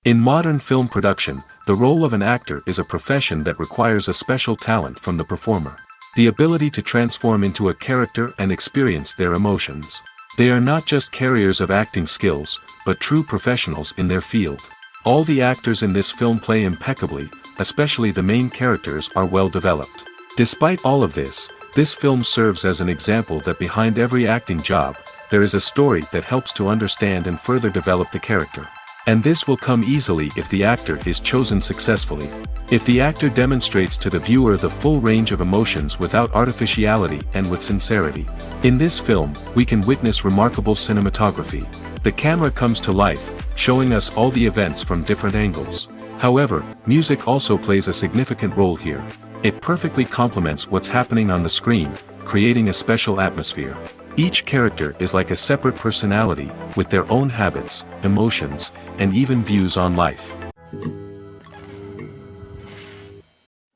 In modern film production, the role of an actor is a profession that requires a special talent from the performer. The ability to transform into a character and experience their emotions. They are not just carriers of acting skills, but true professionals in their field. All the actors in this film play impeccably, especially the main characters are well developed. Despite all of this film serves as an example that behind every acting job, there is a story that helps to understand and further develop the character. And this will come easily if the actor is chosen successfully. If the actor demonstrates to the viewer the full range of emotions without artificiality and with sincerity. In this film, we can witness remarkable cinematography. The camera comes to life, showing us all the events from different angles. However, music also plays a significant role here. It perfectly complements what's happening on the screen, creating a special atmosphere. Each character is like a separate personality, with their own habits, emotions, and even views on life.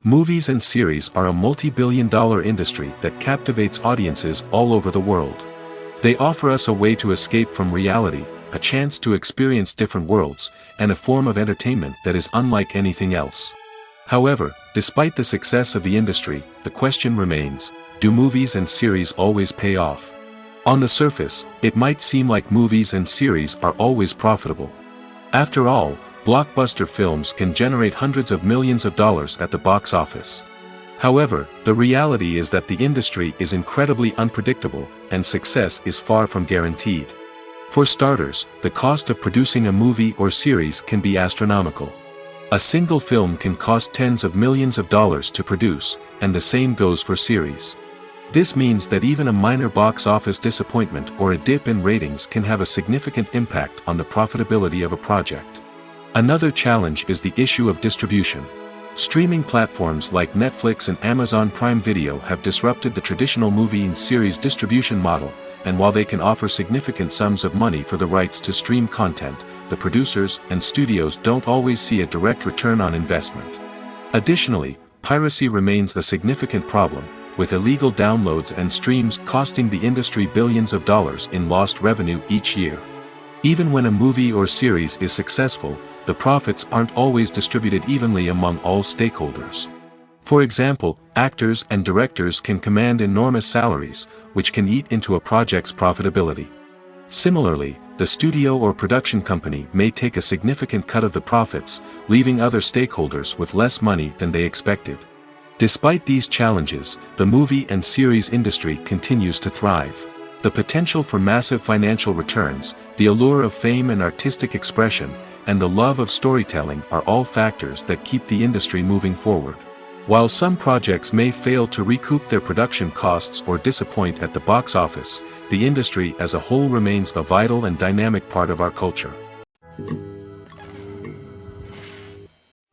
Movies and series are a multi-billion-dollar industry that captivates audiences all over the world. They offer us a way to escape from reality, a chance to experience different worlds, and a form of entertainment that is unlike anything else. However, despite the success of the industry, the question remains, do movies and series always pay off? On the surface, it might seem like movies and series are always profitable. After all, blockbuster films can generate hundreds of millions of dollars at the box office. However, the reality is that the industry is incredibly unpredictable, and success is far from guaranteed. For starters, the cost of producing a movie or series can be astronomical. A single film can cost tens of millions of dollars to produce, and the same goes for series. This means that even a minor box office disappointment or a dip in ratings can have a significant impact on the profitability of a project. Another challenge is the issue of distribution. Streaming platforms like Netflix and Amazon Prime Video have disrupted the traditional movie and series distribution model, and while they can offer significant sums of money for the rights to stream content, the producers and studios don't always see a direct return on investment. Additionally, piracy remains a significant problem, with illegal downloads and streams costing the industry billions of dollars in lost revenue each year. Even when a movie or series is successful, the profits aren't always distributed evenly among all stakeholders. For example, actors and directors can command enormous salaries, which can eat into a project's profitability. Similarly, the studio or production company may take a significant cut of the profits, leaving other stakeholders with less money than they expected. Despite these challenges, the movie and series industry continues to thrive. The potential for massive financial returns, the allure of fame and artistic expression, and the love of storytelling are all factors that keep the industry moving forward. While some projects may fail to recoup their production costs or disappoint at the box office, the industry as a whole remains a vital and dynamic part of our culture.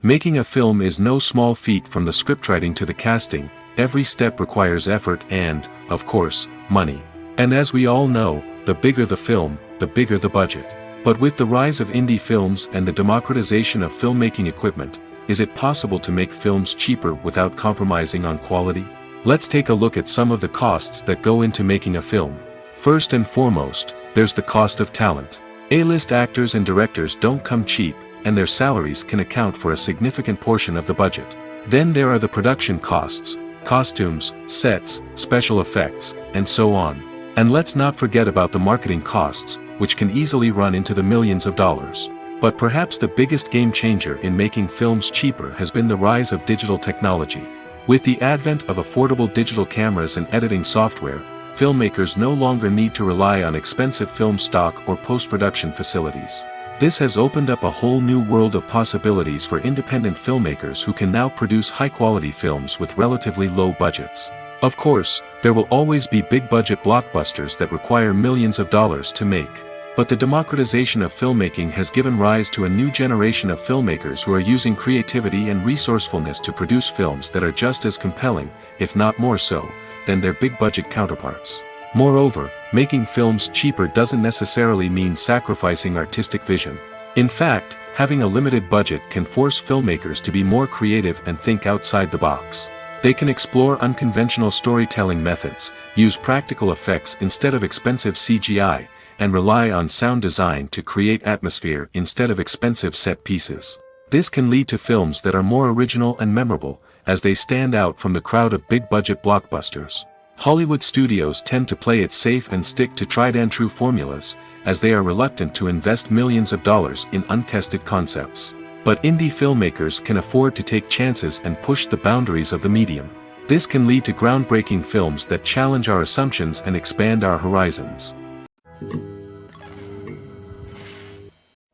Making a film is no small feat. From the scriptwriting to the casting, every step requires effort and, of course, money. And as we all know, the bigger the film, the bigger the budget. But with the rise of indie films and the democratization of filmmaking equipment, is it possible to make films cheaper without compromising on quality? Let's take a look at some of the costs that go into making a film. First and foremost, there's the cost of talent. A-list actors and directors don't come cheap, and their salaries can account for a significant portion of the budget. Then there are the production costs, costumes, sets, special effects, and so on. And let's not forget about the marketing costs, which can easily run into the millions of dollars. But perhaps the biggest game changer in making films cheaper has been the rise of digital technology. With the advent of affordable digital cameras and editing software, filmmakers no longer need to rely on expensive film stock or post-production facilities. This has opened up a whole new world of possibilities for independent filmmakers who can now produce high-quality films with relatively low budgets. Of course, there will always be big-budget blockbusters that require millions of dollars to make. But the democratization of filmmaking has given rise to a new generation of filmmakers who are using creativity and resourcefulness to produce films that are just as compelling, if not more so, than their big-budget counterparts. Moreover, making films cheaper doesn't necessarily mean sacrificing artistic vision. In fact, having a limited budget can force filmmakers to be more creative and think outside the box. They can explore unconventional storytelling methods, use practical effects instead of expensive CGI, and rely on sound design to create atmosphere instead of expensive set pieces. This can lead to films that are more original and memorable, as they stand out from the crowd of big-budget blockbusters. Hollywood studios tend to play it safe and stick to tried-and-true formulas, as they are reluctant to invest millions of dollars in untested concepts. But indie filmmakers can afford to take chances and push the boundaries of the medium. This can lead to groundbreaking films that challenge our assumptions and expand our horizons.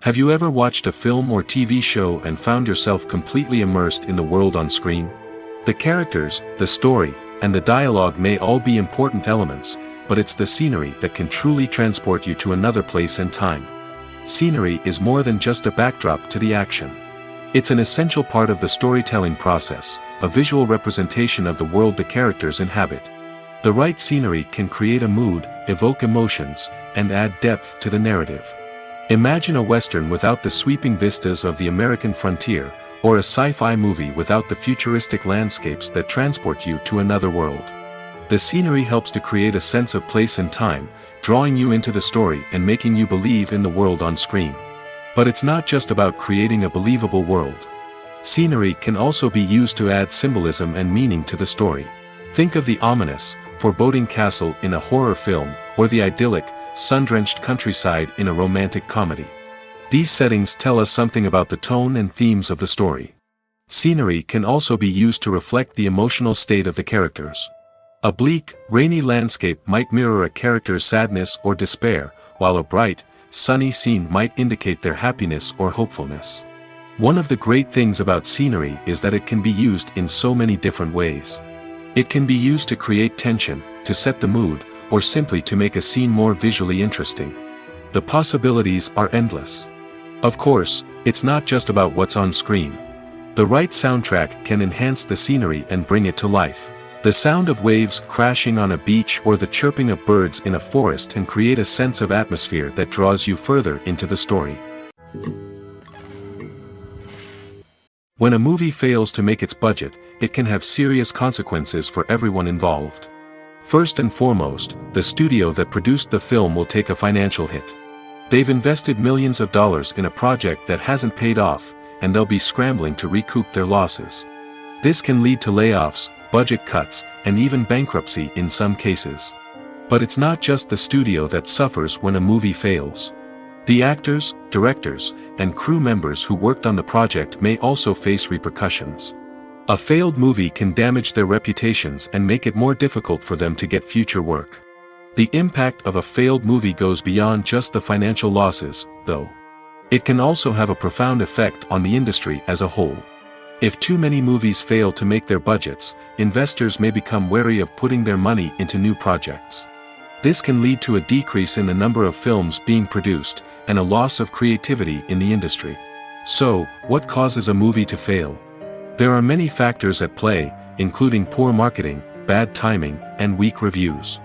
Have you ever watched a film or TV show and found yourself completely immersed in the world on screen? The characters, the story, and the dialogue may all be important elements, but it's the scenery that can truly transport you to another place and time. Scenery is more than just a backdrop to the action. It's an essential part of the storytelling process, a visual representation of the world the characters inhabit. The right scenery can create a mood, evoke emotions, and add depth to the narrative. Imagine a Western without the sweeping vistas of the American frontier, or a sci-fi movie without the futuristic landscapes that transport you to another world. The scenery helps to create a sense of place and time, drawing you into the story and making you believe in the world on screen. But it's not just about creating a believable world. Scenery can also be used to add symbolism and meaning to the story. Think of the ominous, foreboding castle in a horror film, or the idyllic, sun-drenched countryside in a romantic comedy. These settings tell us something about the tone and themes of the story. Scenery can also be used to reflect the emotional state of the characters. A bleak, rainy landscape might mirror a character's sadness or despair, while a bright, sunny scene might indicate their happiness or hopefulness. One of the great things about scenery is that it can be used in so many different ways. It can be used to create tension, to set the mood, or simply to make a scene more visually interesting. The possibilities are endless. Of course, it's not just about what's on screen. The right soundtrack can enhance the scenery and bring it to life. The sound of waves crashing on a beach or the chirping of birds in a forest can create a sense of atmosphere that draws you further into the story. When a movie fails to make its budget, it can have serious consequences for everyone involved. First and foremost, the studio that produced the film will take a financial hit. They've invested millions of dollars in a project that hasn't paid off, and they'll be scrambling to recoup their losses. This can lead to layoffs, budget cuts, and even bankruptcy in some cases. But it's not just the studio that suffers when a movie fails. The actors, directors, and crew members who worked on the project may also face repercussions. A failed movie can damage their reputations and make it more difficult for them to get future work. The impact of a failed movie goes beyond just the financial losses, though. It can also have a profound effect on the industry as a whole. If too many movies fail to make their budgets, investors may become wary of putting their money into new projects. This can lead to a decrease in the number of films being produced, and a loss of creativity in the industry. So, what causes a movie to fail? There are many factors at play, including poor marketing, bad timing, and weak reviews.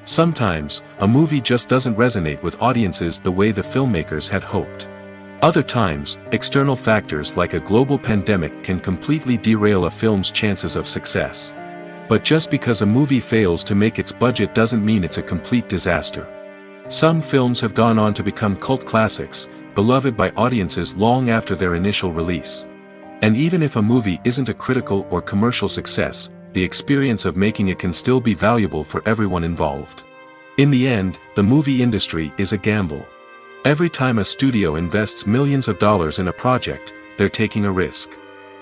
Sometimes, a movie just doesn't resonate with audiences the way the filmmakers had hoped. Other times, external factors like a global pandemic can completely derail a film's chances of success. But just because a movie fails to make its budget doesn't mean it's a complete disaster. Some films have gone on to become cult classics, beloved by audiences long after their initial release. And even if a movie isn't a critical or commercial success, the experience of making it can still be valuable for everyone involved. In the end, the movie industry is a gamble. Every time a studio invests millions of dollars in a project, they're taking a risk.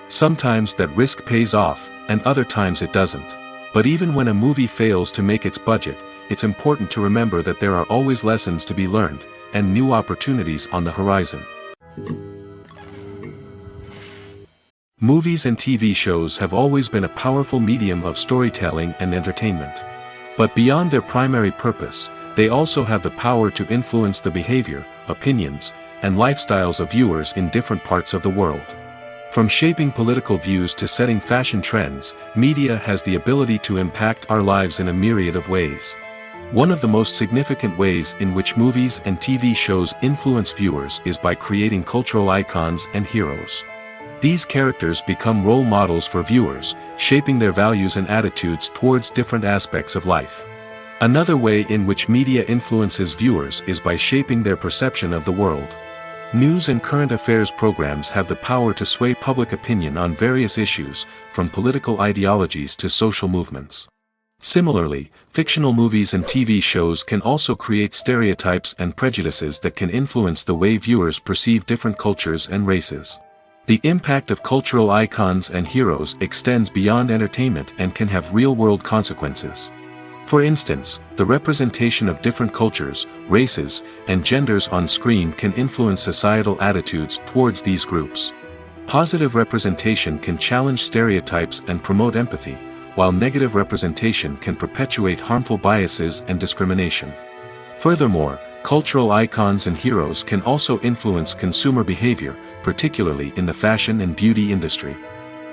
Sometimes that risk pays off, and other times it doesn't. But even when a movie fails to make its budget, it's important to remember that there are always lessons to be learned, and new opportunities on the horizon. Movies and TV shows have always been a powerful medium of storytelling and entertainment. But beyond their primary purpose, they also have the power to influence the behavior, opinions, and lifestyles of viewers in different parts of the world. From shaping political views to setting fashion trends, media has the ability to impact our lives in a myriad of ways. One of the most significant ways in which movies and TV shows influence viewers is by creating cultural icons and heroes. These characters become role models for viewers, shaping their values and attitudes towards different aspects of life. Another way in which media influences viewers is by shaping their perception of the world. News and current affairs programs have the power to sway public opinion on various issues, from political ideologies to social movements. Similarly, fictional movies and TV shows can also create stereotypes and prejudices that can influence the way viewers perceive different cultures and races. The impact of cultural icons and heroes extends beyond entertainment and can have real-world consequences. For instance, the representation of different cultures, races, and genders on screen can influence societal attitudes towards these groups. Positive representation can challenge stereotypes and promote empathy, while negative representation can perpetuate harmful biases and discrimination. Furthermore, cultural icons and heroes can also influence consumer behavior, particularly in the fashion and beauty industry.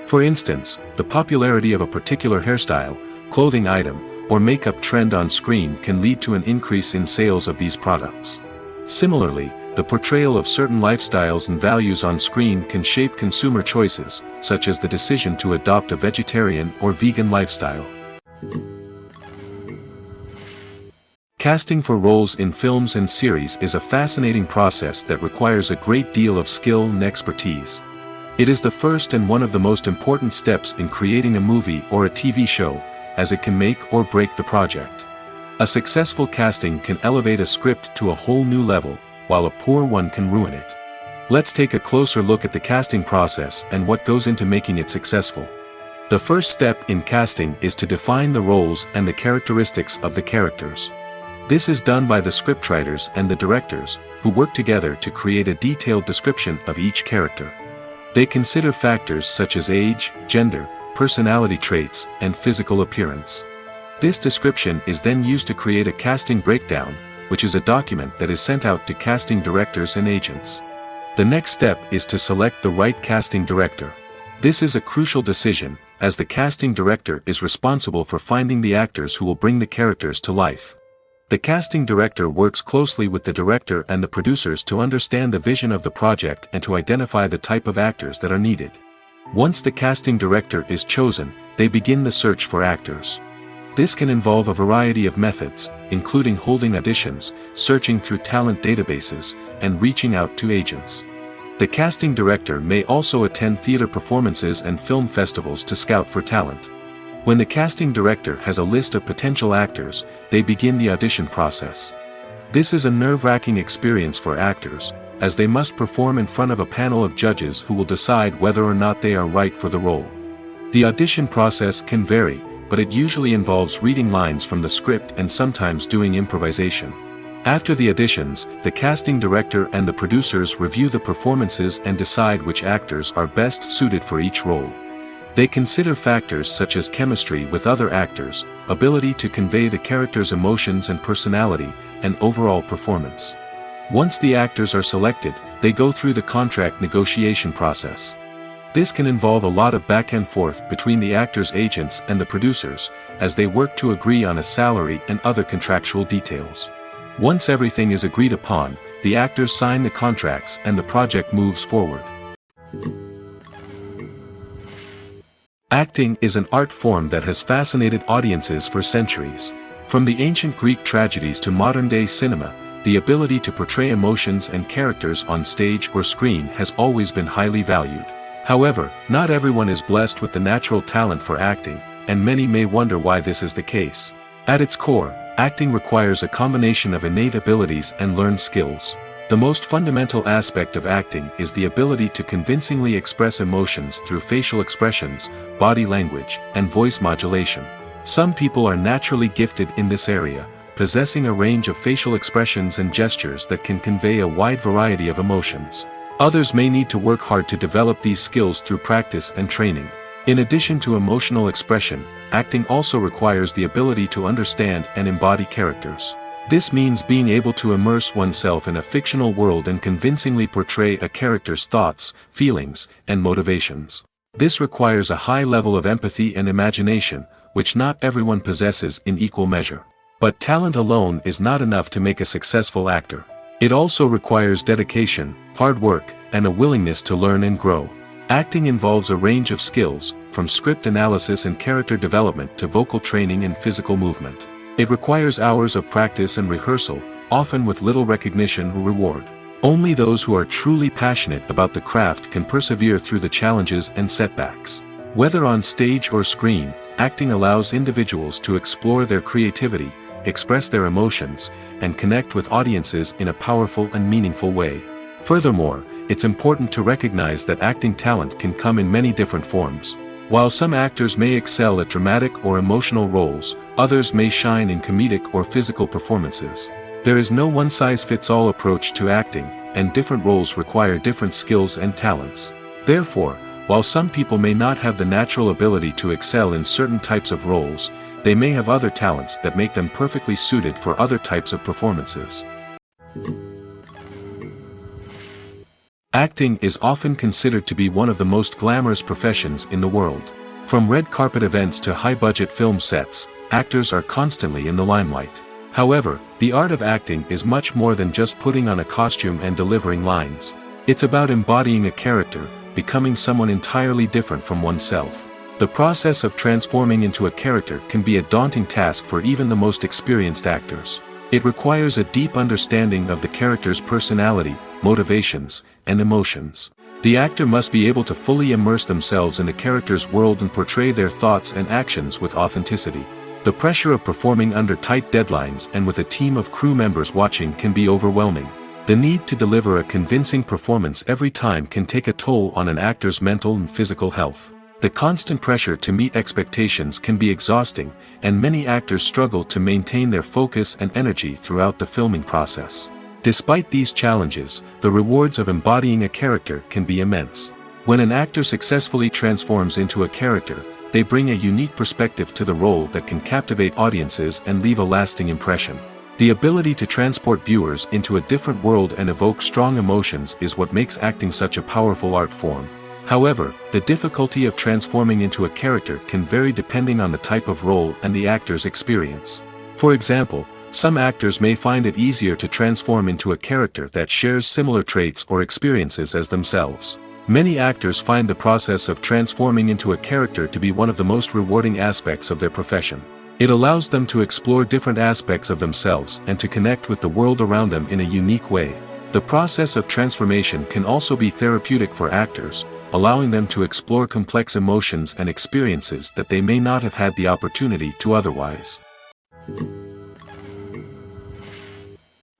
For instance, the popularity of a particular hairstyle, clothing item, or makeup trend on screen can lead to an increase in sales of these products. Similarly, the portrayal of certain lifestyles and values on screen can shape consumer choices, such as the decision to adopt a vegetarian or vegan lifestyle. Casting for roles in films and series is a fascinating process that requires a great deal of skill and expertise. It is the first and one of the most important steps in creating a movie or a TV show, as it can make or break the project. A successful casting can elevate a script to a whole new level, while a poor one can ruin it. Let's take a closer look at the casting process and what goes into making it successful. The first step in casting is to define the roles and the characteristics of the characters. This is done by the scriptwriters and the directors, who work together to create a detailed description of each character. They consider factors such as age, gender, personality traits, and physical appearance. This description is then used to create a casting breakdown, which is a document that is sent out to casting directors and agents. The next step is to select the right casting director. This is a crucial decision, as the casting director is responsible for finding the actors who will bring the characters to life. The casting director works closely with the director and the producers to understand the vision of the project and to identify the type of actors that are needed. Once the casting director is chosen, they begin the search for actors. This can involve a variety of methods, including holding auditions, searching through talent databases, and reaching out to agents. The casting director may also attend theater performances and film festivals to scout for talent. When the casting director has a list of potential actors, they begin the audition process. This is a nerve-wracking experience for actors, as they must perform in front of a panel of judges who will decide whether or not they are right for the role. The audition process can vary, but it usually involves reading lines from the script and sometimes doing improvisation. After the auditions, the casting director and the producers review the performances and decide which actors are best suited for each role. They consider factors such as chemistry with other actors, ability to convey the character's emotions and personality, and overall performance. Once the actors are selected, they go through the contract negotiation process. This can involve a lot of back and forth between the actors' agents and the producers, as they work to agree on a salary and other contractual details. Once everything is agreed upon, the actors sign the contracts and the project moves forward. Acting is an art form that has fascinated audiences for centuries. From the ancient Greek tragedies to modern-day cinema, the ability to portray emotions and characters on stage or screen has always been highly valued. However, not everyone is blessed with the natural talent for acting, and many may wonder why this is the case. At its core, acting requires a combination of innate abilities and learned skills. The most fundamental aspect of acting is the ability to convincingly express emotions through facial expressions, body language, and voice modulation. Some people are naturally gifted in this area, possessing a range of facial expressions and gestures that can convey a wide variety of emotions. Others may need to work hard to develop these skills through practice and training. In addition to emotional expression, acting also requires the ability to understand and embody characters. This means being able to immerse oneself in a fictional world and convincingly portray a character's thoughts, feelings, and motivations. This requires a high level of empathy and imagination, which not everyone possesses in equal measure. But talent alone is not enough to make a successful actor. It also requires dedication, hard work, and a willingness to learn and grow. Acting involves a range of skills, from script analysis and character development to vocal training and physical movement. It requires hours of practice and rehearsal, often with little recognition or reward. Only those who are truly passionate about the craft can persevere through the challenges and setbacks. Whether on stage or screen, acting allows individuals to explore their creativity, express their emotions, and connect with audiences in a powerful and meaningful way. Furthermore, it's important to recognize that acting talent can come in many different forms. While some actors may excel at dramatic or emotional roles, others may shine in comedic or physical performances. There is no one-size-fits-all approach to acting, and different roles require different skills and talents. Therefore, while some people may not have the natural ability to excel in certain types of roles, they may have other talents that make them perfectly suited for other types of performances. Acting is often considered to be one of the most glamorous professions in the world. From red carpet events to high-budget film sets, actors are constantly in the limelight. However, the art of acting is much more than just putting on a costume and delivering lines. It's about embodying a character, becoming someone entirely different from oneself. The process of transforming into a character can be a daunting task for even the most experienced actors. It requires a deep understanding of the character's personality, motivations, and emotions. The actor must be able to fully immerse themselves in the character's world and portray their thoughts and actions with authenticity. The pressure of performing under tight deadlines and with a team of crew members watching can be overwhelming. The need to deliver a convincing performance every time can take a toll on an actor's mental and physical health. The constant pressure to meet expectations can be exhausting, and many actors struggle to maintain their focus and energy throughout the filming process. Despite these challenges, the rewards of embodying a character can be immense. When an actor successfully transforms into a character, they bring a unique perspective to the role that can captivate audiences and leave a lasting impression. The ability to transport viewers into a different world and evoke strong emotions is what makes acting such a powerful art form. However, the difficulty of transforming into a character can vary depending on the type of role and the actor's experience. For example, some actors may find it easier to transform into a character that shares similar traits or experiences as themselves. Many actors find the process of transforming into a character to be one of the most rewarding aspects of their profession. It allows them to explore different aspects of themselves and to connect with the world around them in a unique way. The process of transformation can also be therapeutic for actors, allowing them to explore complex emotions and experiences that they may not have had the opportunity to otherwise.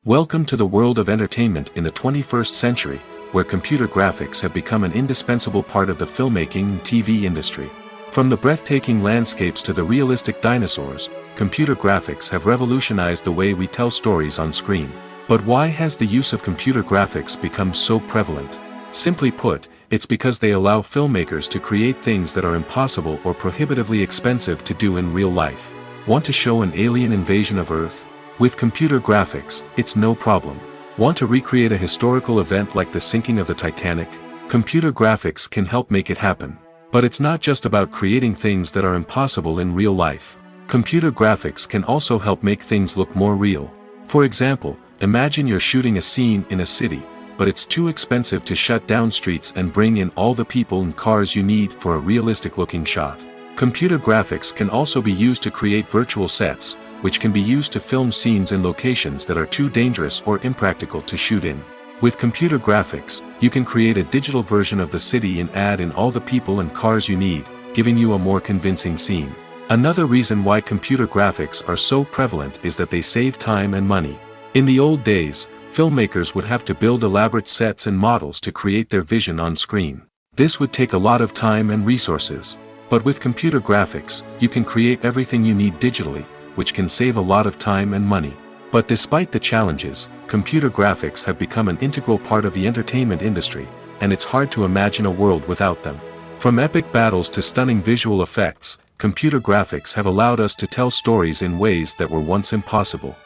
Welcome to the world of entertainment in the 21st century, where computer graphics have become an indispensable part of the filmmaking and TV industry. From the breathtaking landscapes to the realistic dinosaurs, computer graphics have revolutionized the way we tell stories on screen. But why has the use of computer graphics become so prevalent? Simply put, it's because they allow filmmakers to create things that are impossible or prohibitively expensive to do in real life. Want to show an alien invasion of Earth? With computer graphics, it's no problem. Want to recreate a historical event like the sinking of the Titanic? Computer graphics can help make it happen. But it's not just about creating things that are impossible in real life. Computer graphics can also help make things look more real. For example, imagine you're shooting a scene in a city, but it's too expensive to shut down streets and bring in all the people and cars you need for a realistic-looking shot. Computer graphics can also be used to create virtual sets, which can be used to film scenes in locations that are too dangerous or impractical to shoot in. With computer graphics, you can create a digital version of the city and add in all the people and cars you need, giving you a more convincing scene. Another reason why computer graphics are so prevalent is that they save time and money. In the old days, filmmakers would have to build elaborate sets and models to create their vision on screen. This would take a lot of time and resources. But with computer graphics, you can create everything you need digitally, which can save a lot of time and money. But despite the challenges, computer graphics have become an integral part of the entertainment industry, and it's hard to imagine a world without them. From epic battles to stunning visual effects, computer graphics have allowed us to tell stories in ways that were once impossible.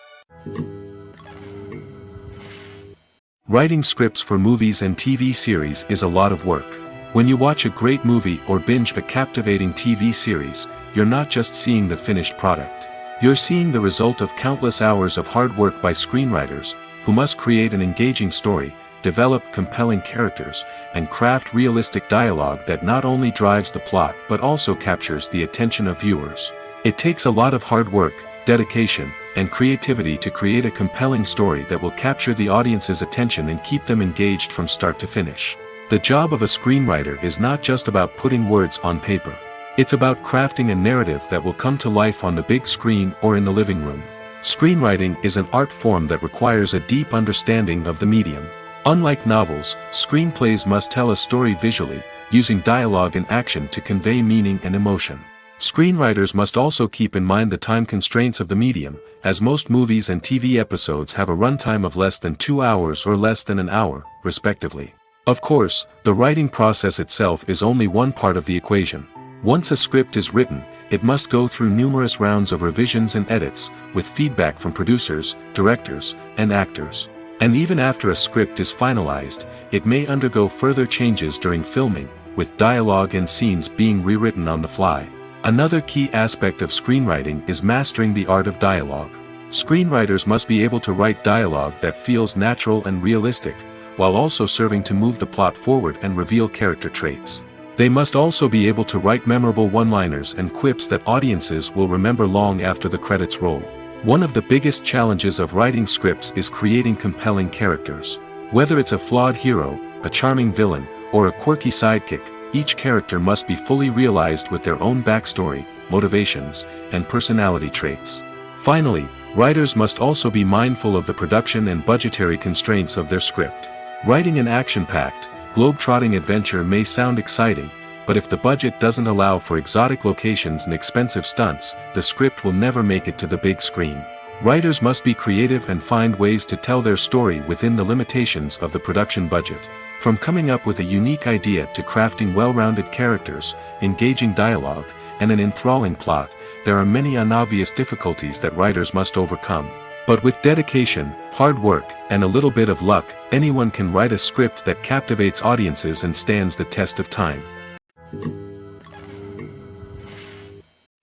Writing scripts for movies and TV series is a lot of work. When you watch a great movie or binge a captivating TV series, you're not just seeing the finished product. You're seeing the result of countless hours of hard work by screenwriters, who must create an engaging story, develop compelling characters, and craft realistic dialogue that not only drives the plot but also captures the attention of viewers. It takes a lot of hard work, dedication, and creativity to create a compelling story that will capture the audience's attention and keep them engaged from start to finish. The job of a screenwriter is not just about putting words on paper. It's about crafting a narrative that will come to life on the big screen or in the living room. Screenwriting is an art form that requires a deep understanding of the medium. Unlike novels, screenplays must tell a story visually, using dialogue and action to convey meaning and emotion. Screenwriters must also keep in mind the time constraints of the medium, as most movies and TV episodes have a runtime of less than 2 hours or less than an hour, respectively. Of course, the writing process itself is only one part of the equation. Once a script is written, it must go through numerous rounds of revisions and edits, with feedback from producers, directors, and actors. And even after a script is finalized, it may undergo further changes during filming, with dialogue and scenes being rewritten on the fly. Another key aspect of screenwriting is mastering the art of dialogue. Screenwriters must be able to write dialogue that feels natural and realistic, while also serving to move the plot forward and reveal character traits. They must also be able to write memorable one-liners and quips that audiences will remember long after the credits roll. One of the biggest challenges of writing scripts is creating compelling characters. Whether it's a flawed hero, a charming villain, or a quirky sidekick, each character must be fully realized with their own backstory, motivations, and personality traits. Finally, writers must also be mindful of the production and budgetary constraints of their script. Writing an action-packed, globe-trotting adventure may sound exciting, but if the budget doesn't allow for exotic locations and expensive stunts, the script will never make it to the big screen. Writers must be creative and find ways to tell their story within the limitations of the production budget. From coming up with a unique idea to crafting well-rounded characters, engaging dialogue, and an enthralling plot, there are many unobvious difficulties that writers must overcome. But with dedication, hard work, and a little bit of luck, anyone can write a script that captivates audiences and stands the test of time.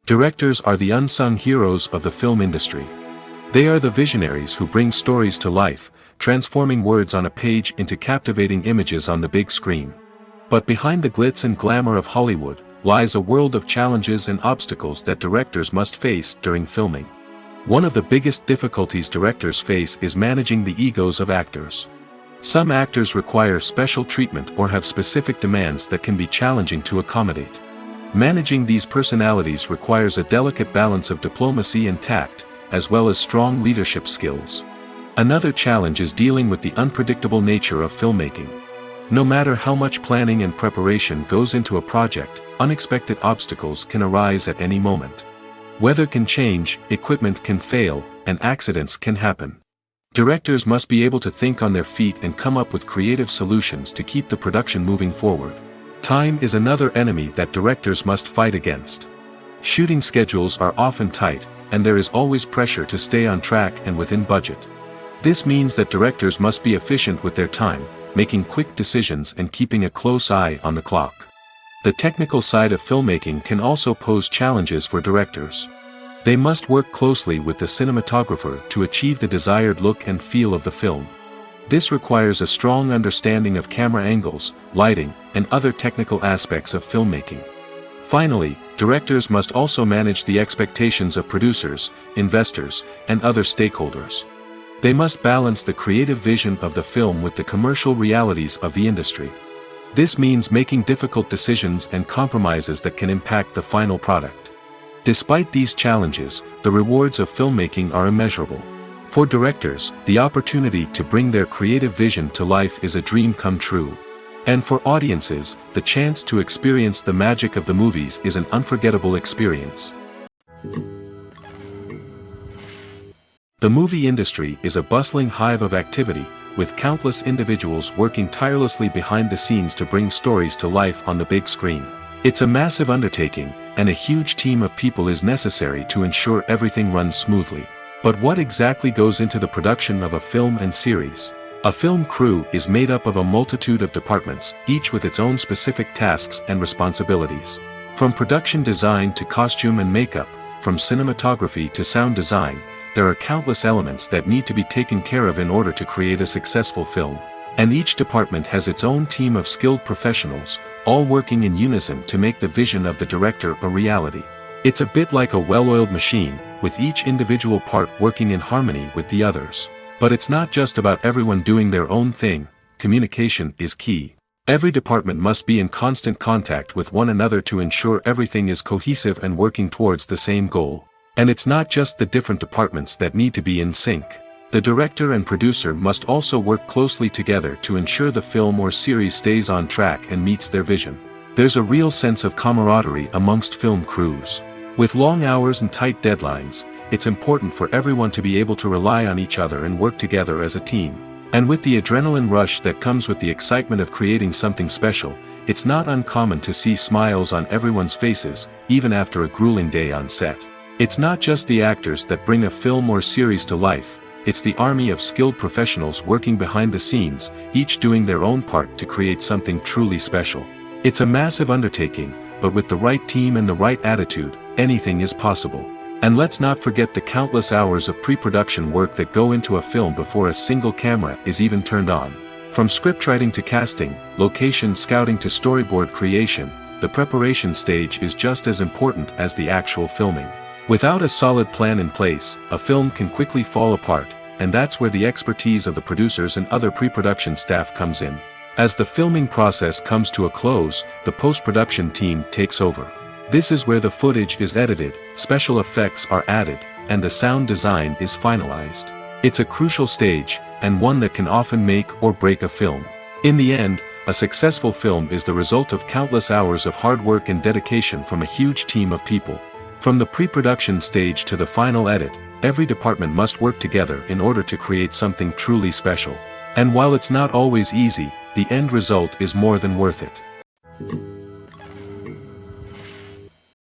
Directors are the unsung heroes of the film industry. They are the visionaries who bring stories to life, transforming words on a page into captivating images on the big screen. But behind the glitz and glamour of Hollywood, lies a world of challenges and obstacles that directors must face during filming. One of the biggest difficulties directors face is managing the egos of actors. Some actors require special treatment or have specific demands that can be challenging to accommodate. Managing these personalities requires a delicate balance of diplomacy and tact, as well as strong leadership skills. Another challenge is dealing with the unpredictable nature of filmmaking. No matter how much planning and preparation goes into a project, unexpected obstacles can arise at any moment. Weather can change, equipment can fail, and accidents can happen. Directors must be able to think on their feet and come up with creative solutions to keep the production moving forward. Time is another enemy that directors must fight against. Shooting schedules are often tight, and there is always pressure to stay on track and within budget. This means that directors must be efficient with their time, making quick decisions and keeping a close eye on the clock. The technical side of filmmaking can also pose challenges for directors. They must work closely with the cinematographer to achieve the desired look and feel of the film. This requires a strong understanding of camera angles, lighting, and other technical aspects of filmmaking. Finally, directors must also manage the expectations of producers, investors, and other stakeholders. They must balance the creative vision of the film with the commercial realities of the industry. This means making difficult decisions and compromises that can impact the final product. Despite these challenges, the rewards of filmmaking are immeasurable. For directors, the opportunity to bring their creative vision to life is a dream come true. And for audiences, the chance to experience the magic of the movies is an unforgettable experience. The movie industry is a bustling hive of activity, with countless individuals working tirelessly behind the scenes to bring stories to life on the big screen. It's a massive undertaking, and a huge team of people is necessary to ensure everything runs smoothly. But what exactly goes into the production of a film and series? A film crew is made up of a multitude of departments, each with its own specific tasks and responsibilities. From production design to costume and makeup, from cinematography to sound design, there are countless elements that need to be taken care of in order to create a successful film. And each department has its own team of skilled professionals, all working in unison to make the vision of the director a reality. It's a bit like a well-oiled machine, with each individual part working in harmony with the others. But it's not just about everyone doing their own thing. Communication is key. Every department must be in constant contact with one another to ensure everything is cohesive and working towards the same goal. And it's not just the different departments that need to be in sync. The director and producer must also work closely together to ensure the film or series stays on track and meets their vision. There's a real sense of camaraderie amongst film crews. With long hours and tight deadlines, it's important for everyone to be able to rely on each other and work together as a team. And with the adrenaline rush that comes with the excitement of creating something special, it's not uncommon to see smiles on everyone's faces, even after a grueling day on set. It's not just the actors that bring a film or series to life. It's the army of skilled professionals working behind the scenes, each doing their own part to create something truly special. It's a massive undertaking, but with the right team and the right attitude, anything is possible. And let's not forget the countless hours of pre-production work that go into a film before a single camera is even turned on. From scriptwriting to casting, location scouting to storyboard creation, the preparation stage is just as important as the actual filming. Without a solid plan in place, a film can quickly fall apart, and that's where the expertise of the producers and other pre-production staff comes in. As the filming process comes to a close, the post-production team takes over. This is where the footage is edited, special effects are added, and the sound design is finalized. It's a crucial stage, and one that can often make or break a film. In the end, a successful film is the result of countless hours of hard work and dedication from a huge team of people. From the pre-production stage to the final edit, every department must work together in order to create something truly special. And while it's not always easy, the end result is more than worth it.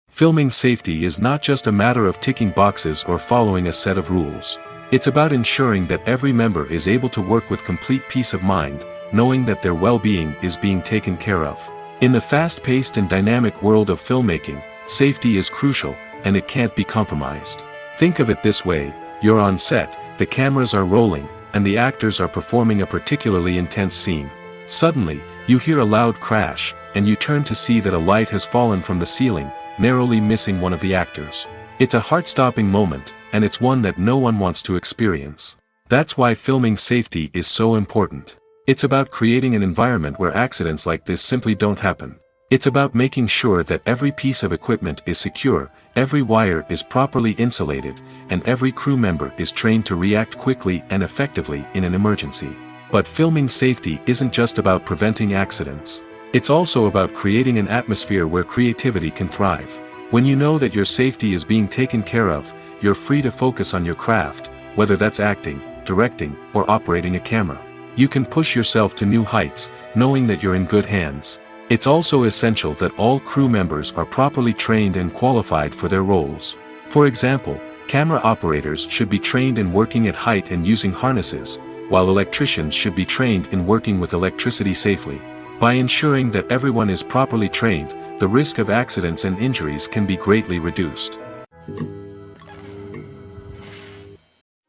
Filming safety is not just a matter of ticking boxes or following a set of rules. It's about ensuring that every member is able to work with complete peace of mind, knowing that their well-being is being taken care of. In the fast-paced and dynamic world of filmmaking, safety is crucial, and it can't be compromised. Think of it this way: you're on set, the cameras are rolling, and the actors are performing a particularly intense scene. Suddenly, you hear a loud crash, and you turn to see that a light has fallen from the ceiling, narrowly missing one of the actors. It's a heart-stopping moment, and it's one that no one wants to experience. That's why filming safety is so important. It's about creating an environment where accidents like this simply don't happen. It's about making sure that every piece of equipment is secure, every wire is properly insulated, and every crew member is trained to react quickly and effectively in an emergency. But filming safety isn't just about preventing accidents. It's also about creating an atmosphere where creativity can thrive. When you know that your safety is being taken care of, you're free to focus on your craft, whether that's acting, directing, or operating a camera. You can push yourself to new heights, knowing that you're in good hands. It's also essential that all crew members are properly trained and qualified for their roles. For example, camera operators should be trained in working at height and using harnesses, while electricians should be trained in working with electricity safely. By ensuring that everyone is properly trained, the risk of accidents and injuries can be greatly reduced.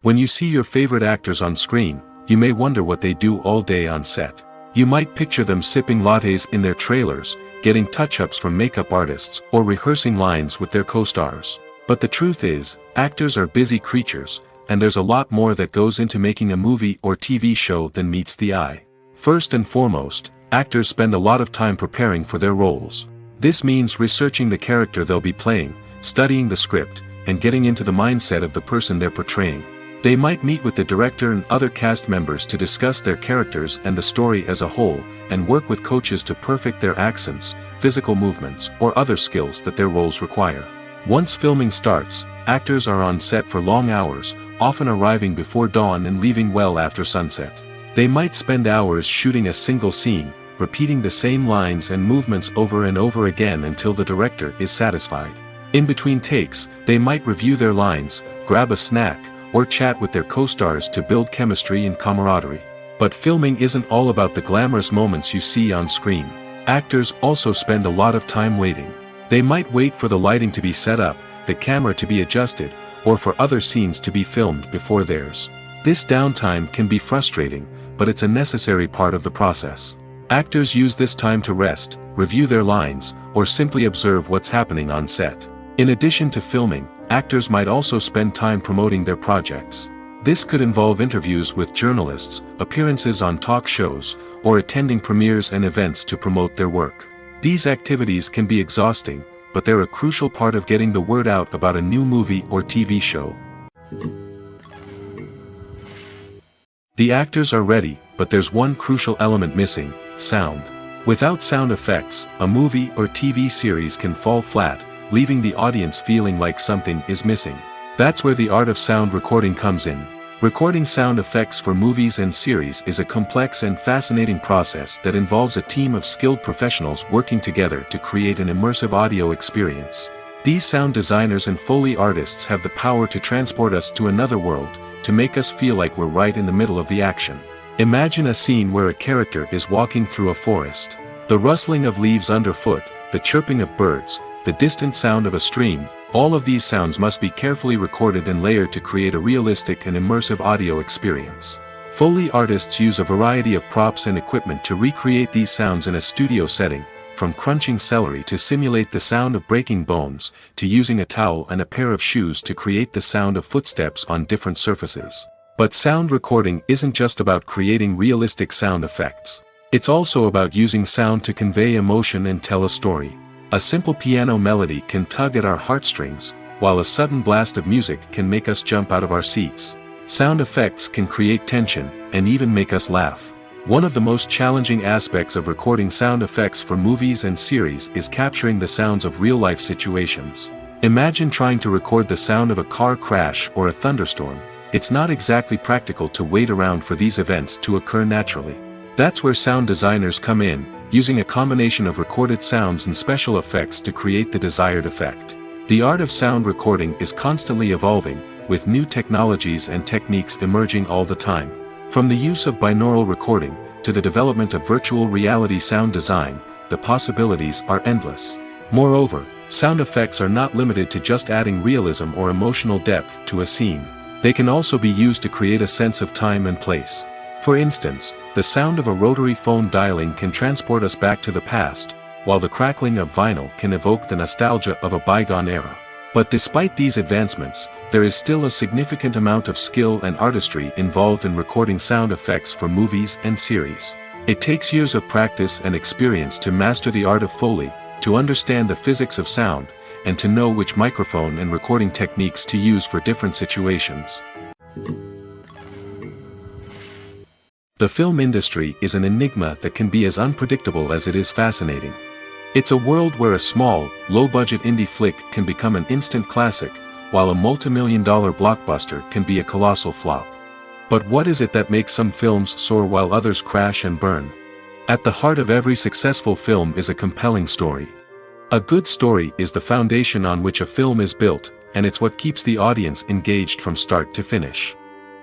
When you see your favorite actors on screen, you may wonder what they do all day on set. You might picture them sipping lattes in their trailers, getting touch-ups from makeup artists, or rehearsing lines with their co-stars. But the truth is, actors are busy creatures, and there's a lot more that goes into making a movie or TV show than meets the eye. First and foremost, actors spend a lot of time preparing for their roles. This means researching the character they'll be playing, studying the script, and getting into the mindset of the person they're portraying. They might meet with the director and other cast members to discuss their characters and the story as a whole, and work with coaches to perfect their accents, physical movements, or other skills that their roles require. Once filming starts, actors are on set for long hours, often arriving before dawn and leaving well after sunset. They might spend hours shooting a single scene, repeating the same lines and movements over and over again until the director is satisfied. In between takes, they might review their lines, grab a snack, or chat with their co-stars to build chemistry and camaraderie. But filming isn't all about the glamorous moments you see on screen. Actors also spend a lot of time waiting. They might wait for the lighting to be set up, the camera to be adjusted, or for other scenes to be filmed before theirs. This downtime can be frustrating, but it's a necessary part of the process. Actors use this time to rest, review their lines, or simply observe what's happening on set. In addition to filming, actors might also spend time promoting their projects. This could involve interviews with journalists, appearances on talk shows, or attending premieres and events to promote their work. These activities can be exhausting, but they're a crucial part of getting the word out about a new movie or TV show. The actors are ready, but there's one crucial element missing: sound. Without sound effects, a movie or TV series can fall flat, leaving the audience feeling like something is missing. That's where the art of sound recording comes in. Recording sound effects for movies and series is a complex and fascinating process that involves a team of skilled professionals working together to create an immersive audio experience. These sound designers and Foley artists have the power to transport us to another world, to make us feel like we're right in the middle of the action. Imagine a scene where a character is walking through a forest. The rustling of leaves underfoot, the chirping of birds, the distant sound of a stream, all of these sounds must be carefully recorded and layered to create a realistic and immersive audio experience. Foley artists use a variety of props and equipment to recreate these sounds in a studio setting, from crunching celery to simulate the sound of breaking bones, to using a towel and a pair of shoes to create the sound of footsteps on different surfaces. But sound recording isn't just about creating realistic sound effects. It's also about using sound to convey emotion and tell a story. A simple piano melody can tug at our heartstrings, while a sudden blast of music can make us jump out of our seats. Sound effects can create tension, and even make us laugh. One of the most challenging aspects of recording sound effects for movies and series is capturing the sounds of real-life situations. Imagine trying to record the sound of a car crash or a thunderstorm. It's not exactly practical to wait around for these events to occur naturally. That's where sound designers come in, using a combination of recorded sounds and special effects to create the desired effect. The art of sound recording is constantly evolving, with new technologies and techniques emerging all the time. From the use of binaural recording, to the development of virtual reality sound design, the possibilities are endless. Moreover, sound effects are not limited to just adding realism or emotional depth to a scene. They can also be used to create a sense of time and place. For instance, the sound of a rotary phone dialing can transport us back to the past, while the crackling of vinyl can evoke the nostalgia of a bygone era. But despite these advancements, there is still a significant amount of skill and artistry involved in recording sound effects for movies and series. It takes years of practice and experience to master the art of Foley, to understand the physics of sound, and to know which microphone and recording techniques to use for different situations. The film industry is an enigma that can be as unpredictable as it is fascinating. It's a world where a small, low-budget indie flick can become an instant classic, while a multi-million-dollar blockbuster can be a colossal flop. But what is it that makes some films soar while others crash and burn? At the heart of every successful film is a compelling story. A good story is the foundation on which a film is built, and it's what keeps the audience engaged from start to finish.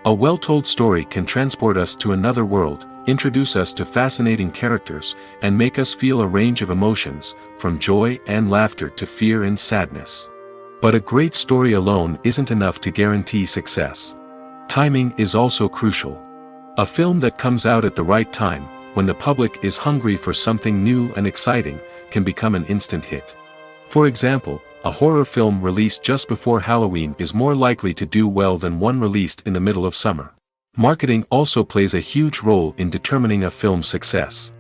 A well-told story can transport us to another world, introduce us to fascinating characters, and make us feel a range of emotions, from joy and laughter to fear and sadness. But a great story alone isn't enough to guarantee success. Timing is also crucial. A film that comes out at the right time, when the public is hungry for something new and exciting, can become an instant hit. For example, a horror film released just before Halloween is more likely to do well than one released in the middle of summer. Marketing also plays a huge role in determining a film's success.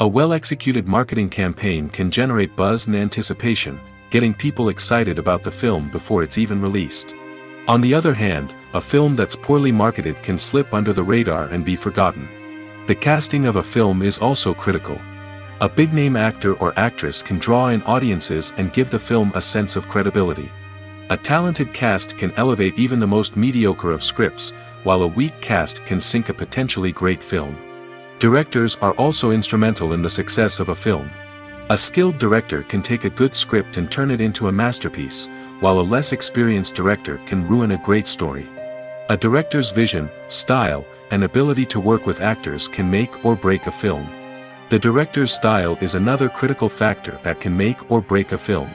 A well-executed marketing campaign can generate buzz and anticipation, getting people excited about the film before it's even released. On the other hand, a film that's poorly marketed can slip under the radar and be forgotten. The casting of a film is also critical. A big-name actor or actress can draw in audiences and give the film a sense of credibility. A talented cast can elevate even the most mediocre of scripts, while a weak cast can sink a potentially great film. Directors are also instrumental in the success of a film. A skilled director can take a good script and turn it into a masterpiece, while a less experienced director can ruin a great story. A director's vision, style, and ability to work with actors can make or break a film. The director's style is another critical factor that can make or break a film.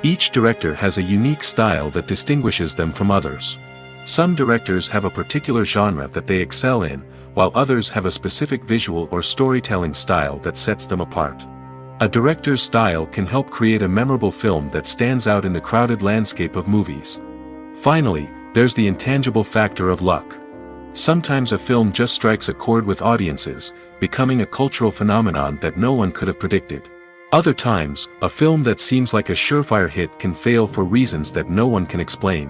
Each director has a unique style that distinguishes them from others. Some directors have a particular genre that they excel in, while others have a specific visual or storytelling style that sets them apart. A director's style can help create a memorable film that stands out in the crowded landscape of movies. Finally, there's the intangible factor of luck. Sometimes a film just strikes a chord with audiences, becoming a cultural phenomenon that no one could have predicted. Other times, a film that seems like a surefire hit can fail for reasons that no one can explain.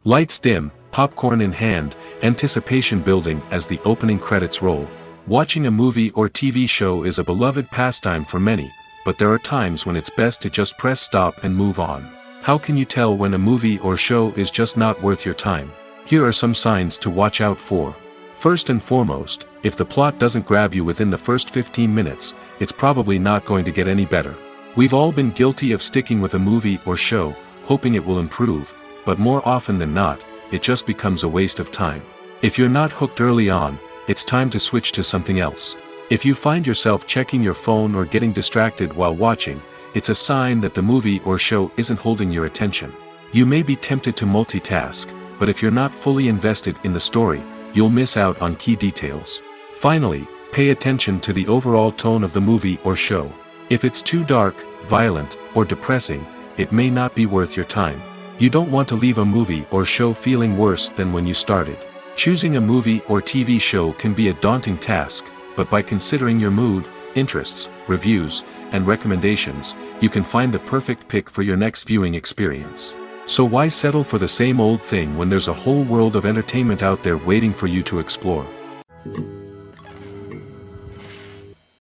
Lights dim, popcorn in hand, anticipation building as the opening credits roll. Watching a movie or TV show is a beloved pastime for many, but there are times when it's best to just press stop and move on. How can you tell when a movie or show is just not worth your time? Here are some signs to watch out for. First and foremost, if the plot doesn't grab you within the first 15 minutes, it's probably not going to get any better. We've all been guilty of sticking with a movie or show, hoping it will improve, but more often than not, it just becomes a waste of time. If you're not hooked early on, it's time to switch to something else. If you find yourself checking your phone or getting distracted while watching, it's a sign that the movie or show isn't holding your attention. You may be tempted to multitask, but if you're not fully invested in the story, you'll miss out on key details. Finally, pay attention to the overall tone of the movie or show. If it's too dark, violent, or depressing, it may not be worth your time. You don't want to leave a movie or show feeling worse than when you started. Choosing a movie or TV show can be a daunting task, but by considering your mood, interests, reviews, and recommendations, you can find the perfect pick for your next viewing experience. So why settle for the same old thing when there's a whole world of entertainment out there waiting for you to explore?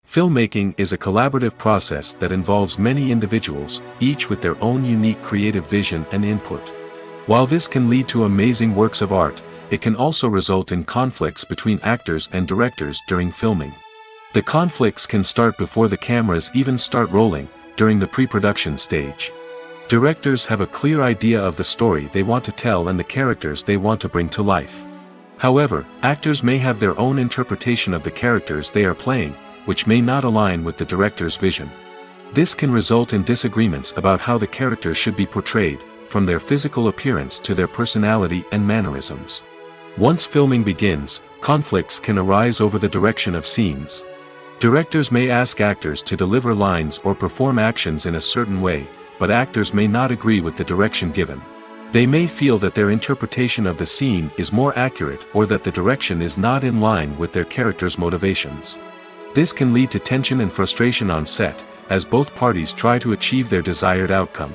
Filmmaking is a collaborative process that involves many individuals, each with their own unique creative vision and input. While this can lead to amazing works of art, it can also result in conflicts between actors and directors during filming. The conflicts can start before the cameras even start rolling, during the pre-production stage. Directors have a clear idea of the story they want to tell and the characters they want to bring to life. However, actors may have their own interpretation of the characters they are playing, which may not align with the director's vision. This can result in disagreements about how the characters should be portrayed, from their physical appearance to their personality and mannerisms. Once filming begins, conflicts can arise over the direction of scenes. Directors may ask actors to deliver lines or perform actions in a certain way, but actors may not agree with the direction given. They may feel that their interpretation of the scene is more accurate or that the direction is not in line with their character's motivations. This can lead to tension and frustration on set, as both parties try to achieve their desired outcome.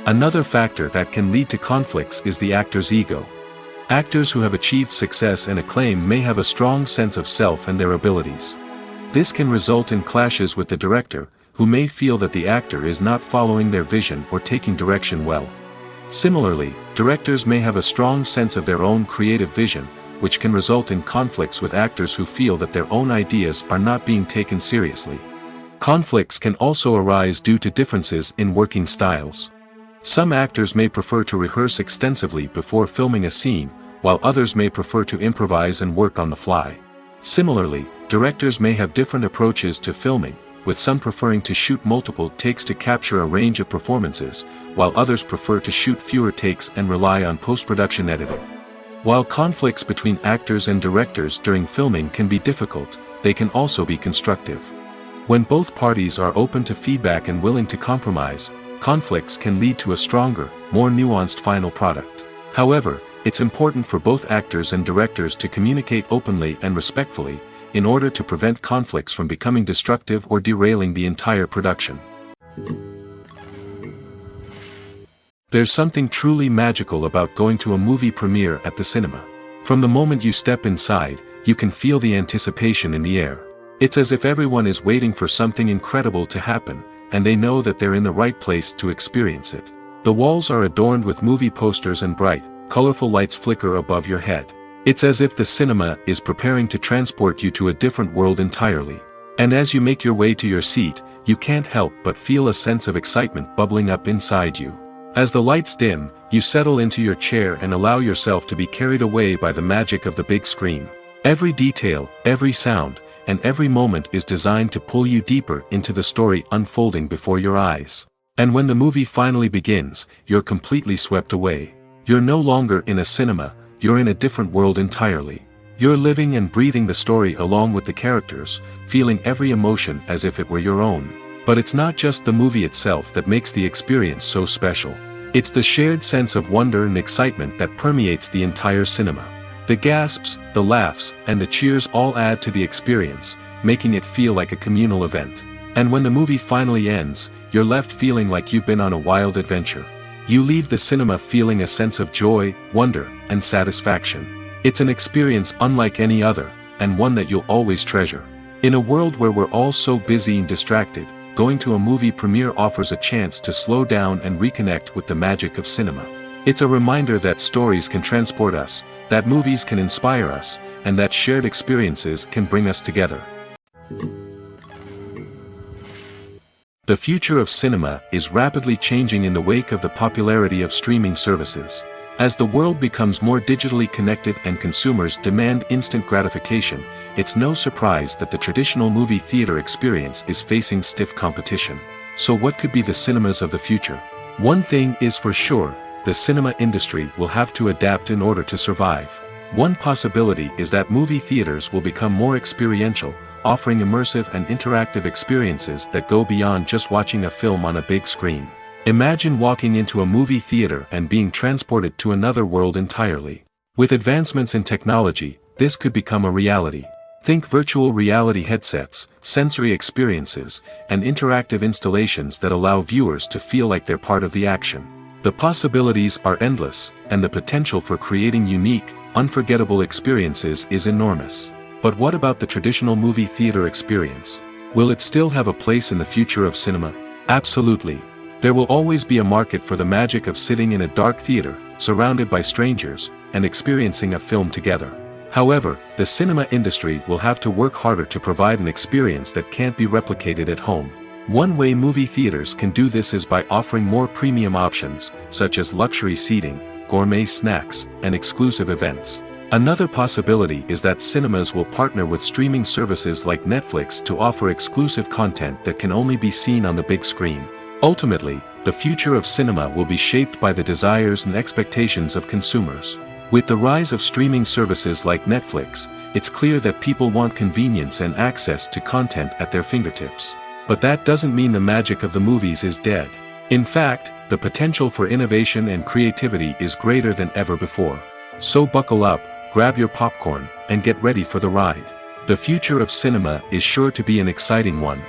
Another factor that can lead to conflicts is the actor's ego. Actors who have achieved success and acclaim may have a strong sense of self and their abilities. This can result in clashes with the director, who may feel that the actor is not following their vision or taking direction well. Similarly, directors may have a strong sense of their own creative vision, which can result in conflicts with actors who feel that their own ideas are not being taken seriously. Conflicts can also arise due to differences in working styles. Some actors may prefer to rehearse extensively before filming a scene, while others may prefer to improvise and work on the fly. Similarly, directors may have different approaches to filming, with some preferring to shoot multiple takes to capture a range of performances, while others prefer to shoot fewer takes and rely on post-production editing. While conflicts between actors and directors during filming can be difficult, they can also be constructive. When both parties are open to feedback and willing to compromise, conflicts can lead to a stronger, more nuanced final product. However, it's important for both actors and directors to communicate openly and respectfully, in order to prevent conflicts from becoming destructive or derailing the entire production. There's something truly magical about going to a movie premiere at the cinema. From the moment you step inside, you can feel the anticipation in the air. It's as if everyone is waiting for something incredible to happen, and they know that they're in the right place to experience it. The walls are adorned with movie posters and bright, colorful lights flicker above your head. It's as if the cinema is preparing to transport you to a different world entirely. And as you make your way to your seat, you can't help but feel a sense of excitement bubbling up inside you. As the lights dim, you settle into your chair and allow yourself to be carried away by the magic of the big screen. Every detail, every sound, and every moment is designed to pull you deeper into the story unfolding before your eyes. And when the movie finally begins, you're completely swept away. You're no longer in a cinema, you're in a different world entirely. You're living and breathing the story along with the characters, feeling every emotion as if it were your own. But it's not just the movie itself that makes the experience so special. It's the shared sense of wonder and excitement that permeates the entire cinema. The gasps, the laughs, and the cheers all add to the experience, making it feel like a communal event. And when the movie finally ends, you're left feeling like you've been on a wild adventure. You leave the cinema feeling a sense of joy, wonder, and satisfaction. It's an experience unlike any other, and one that you'll always treasure. In a world where we're all so busy and distracted, going to a movie premiere offers a chance to slow down and reconnect with the magic of cinema. It's a reminder that stories can transport us, that movies can inspire us, and that shared experiences can bring us together. The future of cinema is rapidly changing in the wake of the popularity of streaming services. As the world becomes more digitally connected and consumers demand instant gratification, it's no surprise that the traditional movie theater experience is facing stiff competition. So what could be the cinemas of the future? One thing is for sure, the cinema industry will have to adapt in order to survive. One possibility is that movie theaters will become more experiential, offering immersive and interactive experiences that go beyond just watching a film on a big screen. Imagine walking into a movie theater and being transported to another world entirely. With advancements in technology, this could become a reality. Think virtual reality headsets, sensory experiences, and interactive installations that allow viewers to feel like they're part of the action. The possibilities are endless, and the potential for creating unique, unforgettable experiences is enormous. But what about the traditional movie theater experience? Will it still have a place in the future of cinema? Absolutely. There will always be a market for the magic of sitting in a dark theater, surrounded by strangers, and experiencing a film together. However, the cinema industry will have to work harder to provide an experience that can't be replicated at home. One way movie theaters can do this is by offering more premium options, such as luxury seating, gourmet snacks, and exclusive events. Another possibility is that cinemas will partner with streaming services like Netflix to offer exclusive content that can only be seen on the big screen. Ultimately, the future of cinema will be shaped by the desires and expectations of consumers. With the rise of streaming services like Netflix, it's clear that people want convenience and access to content at their fingertips. But that doesn't mean the magic of the movies is dead. In fact, the potential for innovation and creativity is greater than ever before. So buckle up, grab your popcorn, and get ready for the ride. The future of cinema is sure to be an exciting one.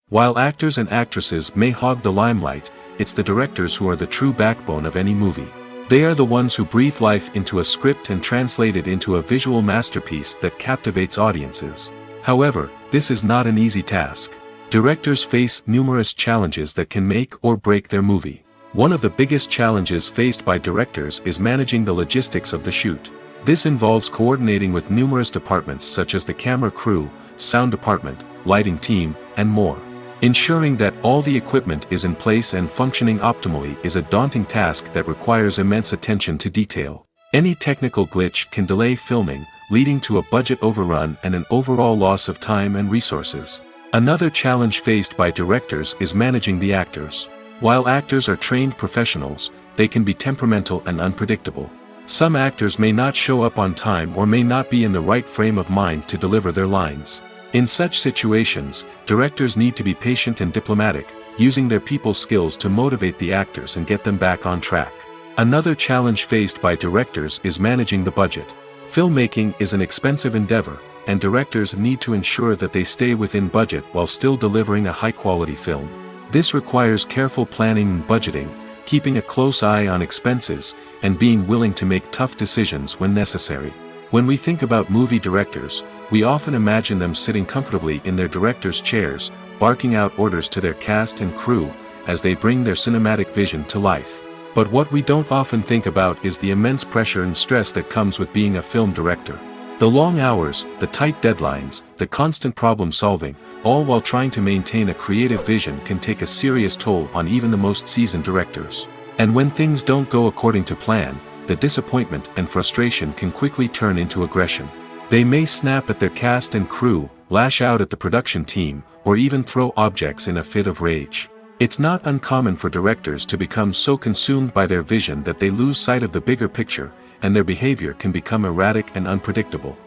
While actors and actresses may hog the limelight, it's the directors who are the true backbone of any movie. They are the ones who breathe life into a script and translate it into a visual masterpiece that captivates audiences. However, this is not an easy task. Directors face numerous challenges that can make or break their movie. One of the biggest challenges faced by directors is managing the logistics of the shoot. This involves coordinating with numerous departments such as the camera crew, sound department, lighting team, and more. Ensuring that all the equipment is in place and functioning optimally is a daunting task that requires immense attention to detail. Any technical glitch can delay filming, leading to a budget overrun and an overall loss of time and resources. Another challenge faced by directors is managing the actors. While actors are trained professionals, they can be temperamental and unpredictable. Some actors may not show up on time or may not be in the right frame of mind to deliver their lines. In such situations, directors need to be patient and diplomatic, using their people skills to motivate the actors and get them back on track. Another challenge faced by directors is managing the budget. Filmmaking is an expensive endeavor, and directors need to ensure that they stay within budget while still delivering a high-quality film. This requires careful planning and budgeting, keeping a close eye on expenses, and being willing to make tough decisions when necessary. When we think about movie directors, we often imagine them sitting comfortably in their director's chairs, barking out orders to their cast and crew, as they bring their cinematic vision to life. But what we don't often think about is the immense pressure and stress that comes with being a film director. The long hours, the tight deadlines, the constant problem solving, all while trying to maintain a creative vision can take a serious toll on even the most seasoned directors. And when things don't go according to plan, the disappointment and frustration can quickly turn into aggression. They may snap at their cast and crew, lash out at the production team, or even throw objects in a fit of rage. It's not uncommon for directors to become so consumed by their vision that they lose sight of the bigger picture, and their behavior can become erratic and unpredictable.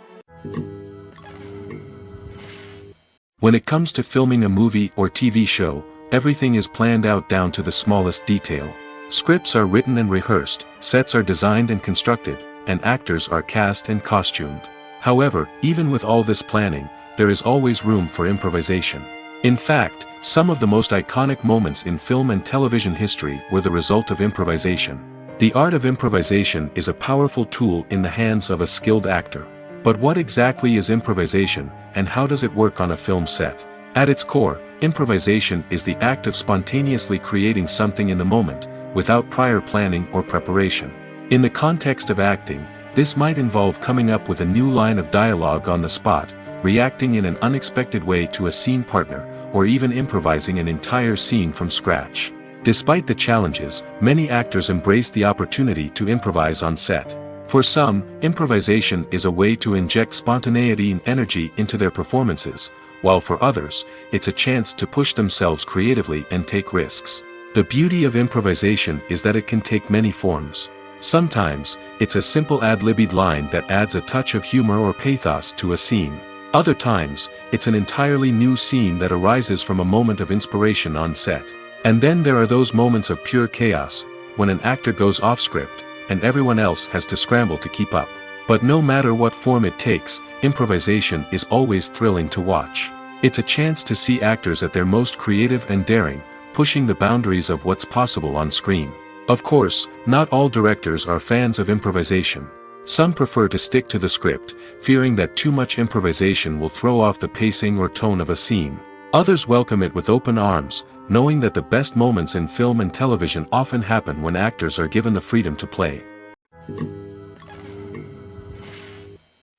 When it comes to filming a movie or TV show, everything is planned out down to the smallest detail. Scripts are written and rehearsed, sets are designed and constructed, and actors are cast and costumed. However, even with all this planning, there is always room for improvisation. In fact, some of the most iconic moments in film and television history were the result of improvisation. The art of improvisation is a powerful tool in the hands of a skilled actor. But what exactly is improvisation, and how does it work on a film set? At its core, improvisation is the act of spontaneously creating something in the moment, without prior planning or preparation. In the context of acting, this might involve coming up with a new line of dialogue on the spot, reacting in an unexpected way to a scene partner, or even improvising an entire scene from scratch. Despite the challenges, many actors embrace the opportunity to improvise on set. For some, improvisation is a way to inject spontaneity and energy into their performances, while for others, it's a chance to push themselves creatively and take risks. The beauty of improvisation is that it can take many forms. Sometimes, it's a simple ad-libbed line that adds a touch of humor or pathos to a scene. Other times, it's an entirely new scene that arises from a moment of inspiration on set. And then there are those moments of pure chaos, when an actor goes off script, and everyone else has to scramble to keep up. But no matter what form it takes, improvisation is always thrilling to watch. It's a chance to see actors at their most creative and daring, pushing the boundaries of what's possible on screen. Of course, not all directors are fans of improvisation. Some prefer to stick to the script, fearing that too much improvisation will throw off the pacing or tone of a scene. Others welcome it with open arms, knowing that the best moments in film and television often happen when actors are given the freedom to play.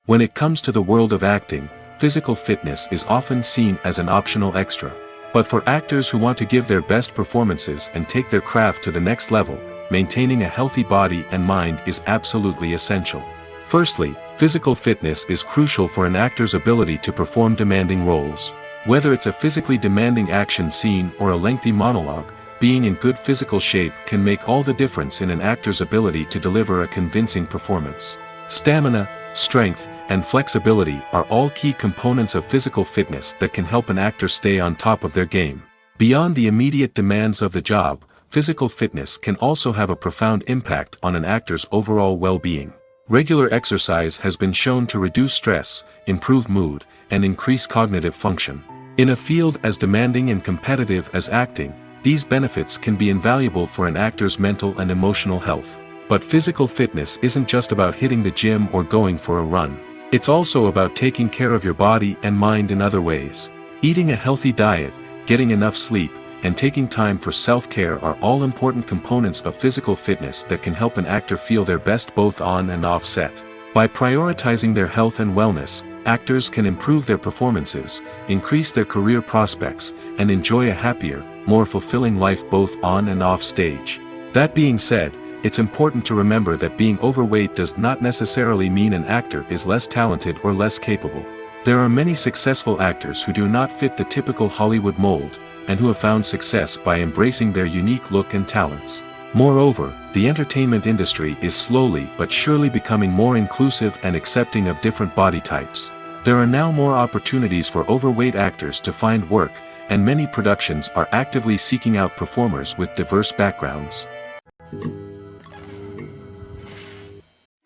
When it comes to the world of acting, physical fitness is often seen as an optional extra. But for actors who want to give their best performances and take their craft to the next level, maintaining a healthy body and mind is absolutely essential. Firstly, physical fitness is crucial for an actor's ability to perform demanding roles. Whether it's a physically demanding action scene or a lengthy monologue, being in good physical shape can make all the difference in an actor's ability to deliver a convincing performance. Stamina, strength, and flexibility are all key components of physical fitness that can help an actor stay on top of their game. Beyond the immediate demands of the job, physical fitness can also have a profound impact on an actor's overall well-being. Regular exercise has been shown to reduce stress, improve mood, and increase cognitive function. In a field as demanding and competitive as acting, these benefits can be invaluable for an actor's mental and emotional health. But physical fitness isn't just about hitting the gym or going for a run. It's also about taking care of your body and mind in other ways. Eating a healthy diet, getting enough sleep, and taking time for self-care are all important components of physical fitness that can help an actor feel their best both on and off set. By prioritizing their health and wellness, actors can improve their performances, increase their career prospects, and enjoy a happier, more fulfilling life both on and off stage. That being said, it's important to remember that being overweight does not necessarily mean an actor is less talented or less capable. There are many successful actors who do not fit the typical Hollywood mold, and who have found success by embracing their unique look and talents. Moreover, the entertainment industry is slowly but surely becoming more inclusive and accepting of different body types. There are now more opportunities for overweight actors to find work, and many productions are actively seeking out performers with diverse backgrounds.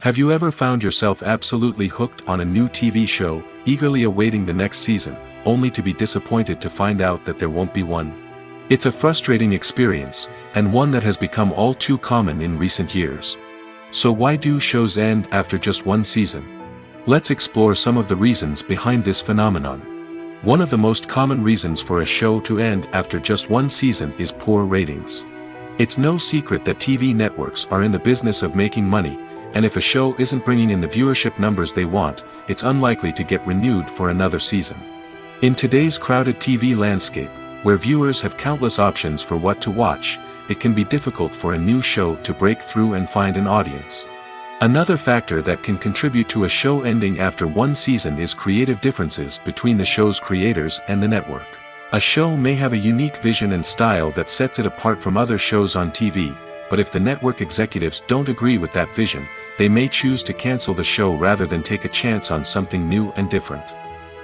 Have you ever found yourself absolutely hooked on a new TV show, eagerly awaiting the next season, only to be disappointed to find out that there won't be one? It's a frustrating experience, and one that has become all too common in recent years. So why do shows end after just one season? Let's explore some of the reasons behind this phenomenon. One of the most common reasons for a show to end after just one season is poor ratings. It's no secret that TV networks are in the business of making money, and if a show isn't bringing in the viewership numbers they want, it's unlikely to get renewed for another season. In today's crowded TV landscape, where viewers have countless options for what to watch, it can be difficult for a new show to break through and find an audience. Another factor that can contribute to a show ending after one season is creative differences between the show's creators and the network. A show may have a unique vision and style that sets it apart from other shows on TV, but if the network executives don't agree with that vision, they may choose to cancel the show rather than take a chance on something new and different.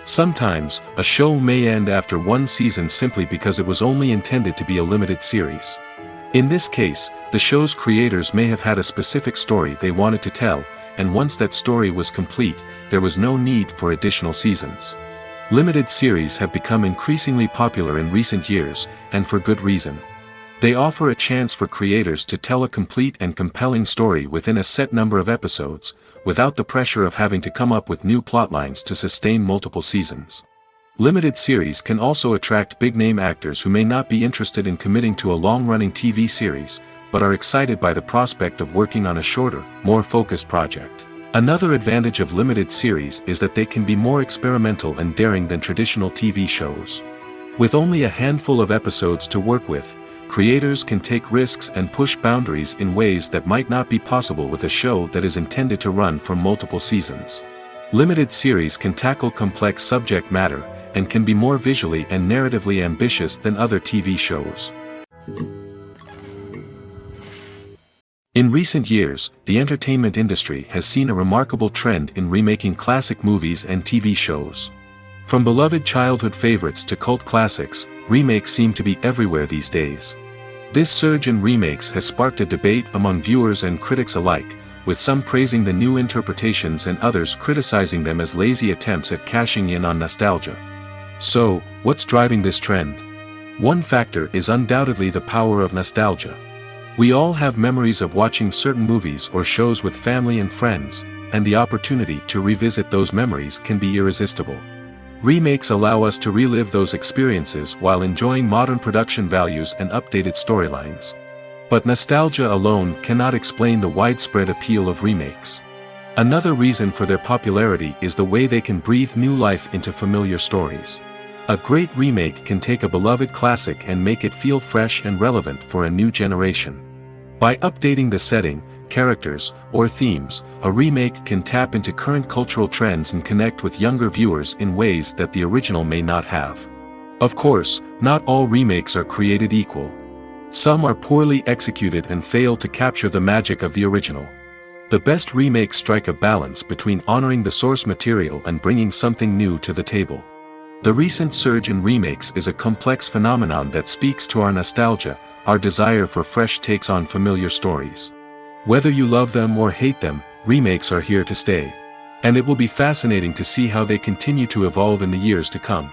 Sometimes, a show may end after one season simply because it was only intended to be a limited series. In this case, the show's creators may have had a specific story they wanted to tell, and once that story was complete, there was no need for additional seasons. Limited series have become increasingly popular in recent years, and for good reason. They offer a chance for creators to tell a complete and compelling story within a set number of episodes, without the pressure of having to come up with new plotlines to sustain multiple seasons. Limited series can also attract big-name actors who may not be interested in committing to a long-running TV series, but are excited by the prospect of working on a shorter, more focused project. Another advantage of limited series is that they can be more experimental and daring than traditional TV shows. With only a handful of episodes to work with, creators can take risks and push boundaries in ways that might not be possible with a show that is intended to run for multiple seasons. Limited series can tackle complex subject matter, and can be more visually and narratively ambitious than other TV shows. In recent years, the entertainment industry has seen a remarkable trend in remaking classic movies and TV shows. From beloved childhood favorites to cult classics, remakes seem to be everywhere these days. This surge in remakes has sparked a debate among viewers and critics alike, with some praising the new interpretations and others criticizing them as lazy attempts at cashing in on nostalgia. So, what's driving this trend? One factor is undoubtedly the power of nostalgia. We all have memories of watching certain movies or shows with family and friends, and the opportunity to revisit those memories can be irresistible. Remakes allow us to relive those experiences while enjoying modern production values and updated storylines. But nostalgia alone cannot explain the widespread appeal of remakes. Another reason for their popularity is the way they can breathe new life into familiar stories. A great remake can take a beloved classic and make it feel fresh and relevant for a new generation. By updating the setting, characters, or themes, a remake can tap into current cultural trends and connect with younger viewers in ways that the original may not have. Of course, not all remakes are created equal. Some are poorly executed and fail to capture the magic of the original. The best remakes strike a balance between honoring the source material and bringing something new to the table. The recent surge in remakes is a complex phenomenon that speaks to our nostalgia, our desire for fresh takes on familiar stories. Whether you love them or hate them, remakes are here to stay. And it will be fascinating to see how they continue to evolve in the years to come.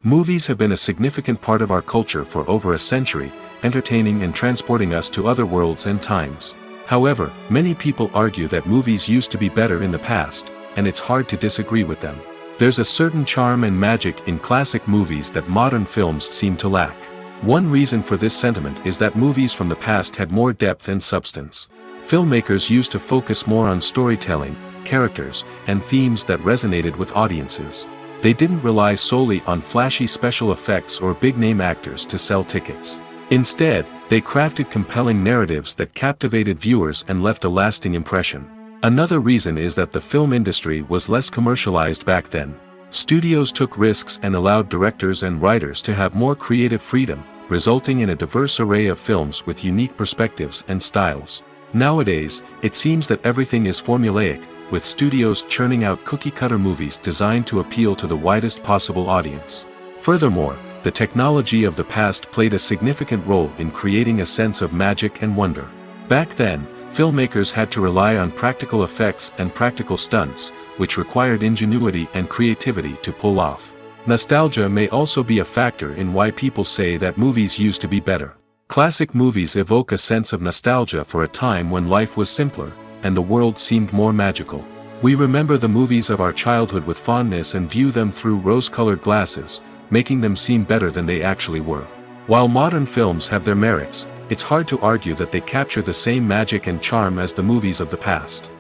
Movies have been a significant part of our culture for over a century, entertaining and transporting us to other worlds and times. However, many people argue that movies used to be better in the past, and it's hard to disagree with them. There's a certain charm and magic in classic movies that modern films seem to lack. One reason for this sentiment is that movies from the past had more depth and substance. Filmmakers used to focus more on storytelling, characters, and themes that resonated with audiences. They didn't rely solely on flashy special effects or big-name actors to sell tickets. Instead, they crafted compelling narratives that captivated viewers and left a lasting impression. Another reason is that the film industry was less commercialized back then. Studios took risks and allowed directors and writers to have more creative freedom, resulting in a diverse array of films with unique perspectives and styles. Nowadays, it seems that everything is formulaic, with studios churning out cookie-cutter movies designed to appeal to the widest possible audience. Furthermore, the technology of the past played a significant role in creating a sense of magic and wonder. Back then, filmmakers had to rely on practical effects and practical stunts, which required ingenuity and creativity to pull off. Nostalgia may also be a factor in why people say that movies used to be better. Classic movies evoke a sense of nostalgia for a time when life was simpler, and the world seemed more magical. We remember the movies of our childhood with fondness and view them through rose-colored glasses, making them seem better than they actually were. While modern films have their merits, it's hard to argue that they capture the same magic and charm as the movies of the past.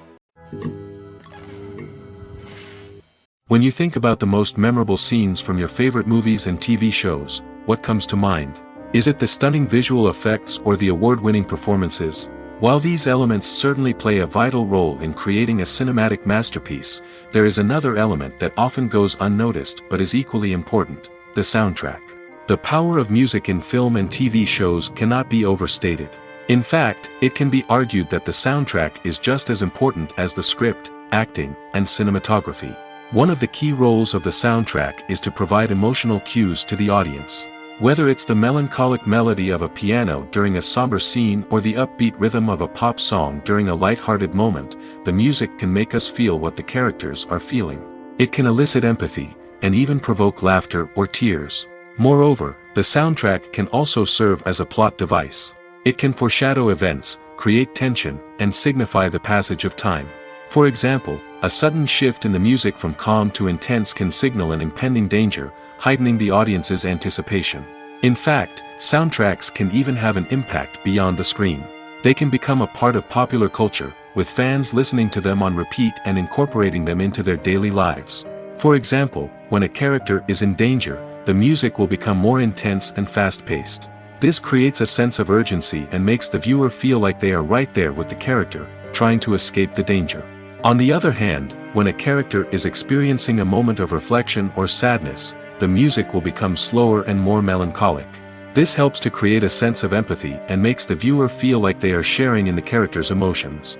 When you think about the most memorable scenes from your favorite movies and TV shows, what comes to mind? Is it the stunning visual effects or the award-winning performances? While these elements certainly play a vital role in creating a cinematic masterpiece, there is another element that often goes unnoticed but is equally important: the soundtrack. The power of music in film and TV shows cannot be overstated. In fact, it can be argued that the soundtrack is just as important as the script, acting, and cinematography. One of the key roles of the soundtrack is to provide emotional cues to the audience. Whether it's the melancholic melody of a piano during a somber scene or the upbeat rhythm of a pop song during a light-hearted moment, the music can make us feel what the characters are feeling. It can elicit empathy, and even provoke laughter or tears. Moreover, the soundtrack can also serve as a plot device. It can foreshadow events, create tension, and signify the passage of time. For example, a sudden shift in the music from calm to intense can signal an impending danger, heightening the audience's anticipation. In fact, soundtracks can even have an impact beyond the screen. They can become a part of popular culture, with fans listening to them on repeat and incorporating them into their daily lives. For example, when a character is in danger, the music will become more intense and fast-paced. This creates a sense of urgency and makes the viewer feel like they are right there with the character, trying to escape the danger. On the other hand, when a character is experiencing a moment of reflection or sadness, the music will become slower and more melancholic. This helps to create a sense of empathy and makes the viewer feel like they are sharing in the character's emotions.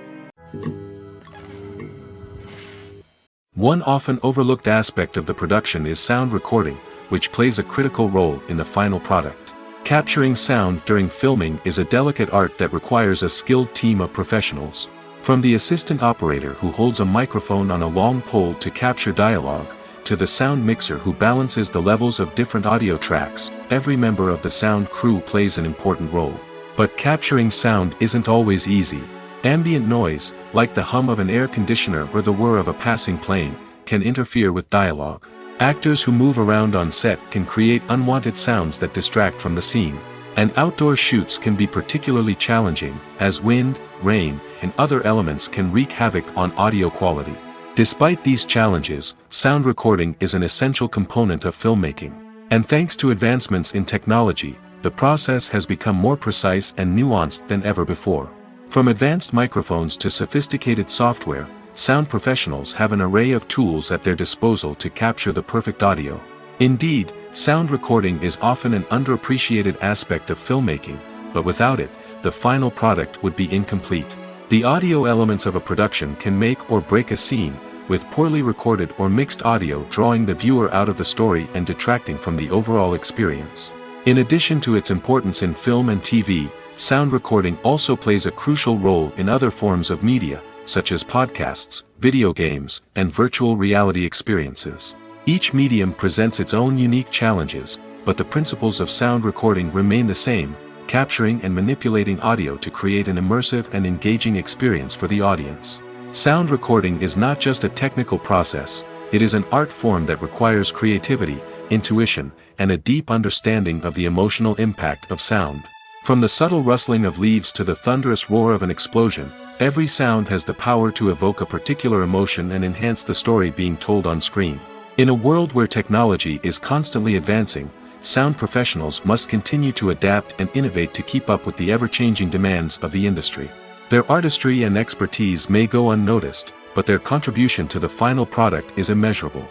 One often overlooked aspect of the production is sound recording, which plays a critical role in the final product. Capturing sound during filming is a delicate art that requires a skilled team of professionals. From the assistant operator who holds a microphone on a long pole to capture dialogue, to the sound mixer who balances the levels of different audio tracks, every member of the sound crew plays an important role. But capturing sound isn't always easy. Ambient noise, like the hum of an air conditioner or the whir of a passing plane, can interfere with dialogue. Actors who move around on set can create unwanted sounds that distract from the scene. And outdoor shoots can be particularly challenging, as wind, rain, and other elements can wreak havoc on audio quality. Despite these challenges, sound recording is an essential component of filmmaking. And thanks to advancements in technology, the process has become more precise and nuanced than ever before. From advanced microphones to sophisticated software, sound professionals have an array of tools at their disposal to capture the perfect audio. Indeed, sound recording is often an underappreciated aspect of filmmaking, but without it, the final product would be incomplete. The audio elements of a production can make or break a scene, with poorly recorded or mixed audio drawing the viewer out of the story and detracting from the overall experience. In addition to its importance in film and TV, sound recording also plays a crucial role in other forms of media, such as podcasts, video games, and virtual reality experiences. Each medium presents its own unique challenges, but the principles of sound recording remain the same, capturing and manipulating audio to create an immersive and engaging experience for the audience. Sound recording is not just a technical process, it is an art form that requires creativity, intuition, and a deep understanding of the emotional impact of sound. From the subtle rustling of leaves to the thunderous roar of an explosion, every sound has the power to evoke a particular emotion and enhance the story being told on screen. In a world where technology is constantly advancing, sound professionals must continue to adapt and innovate to keep up with the ever-changing demands of the industry. Their artistry and expertise may go unnoticed, but their contribution to the final product is immeasurable.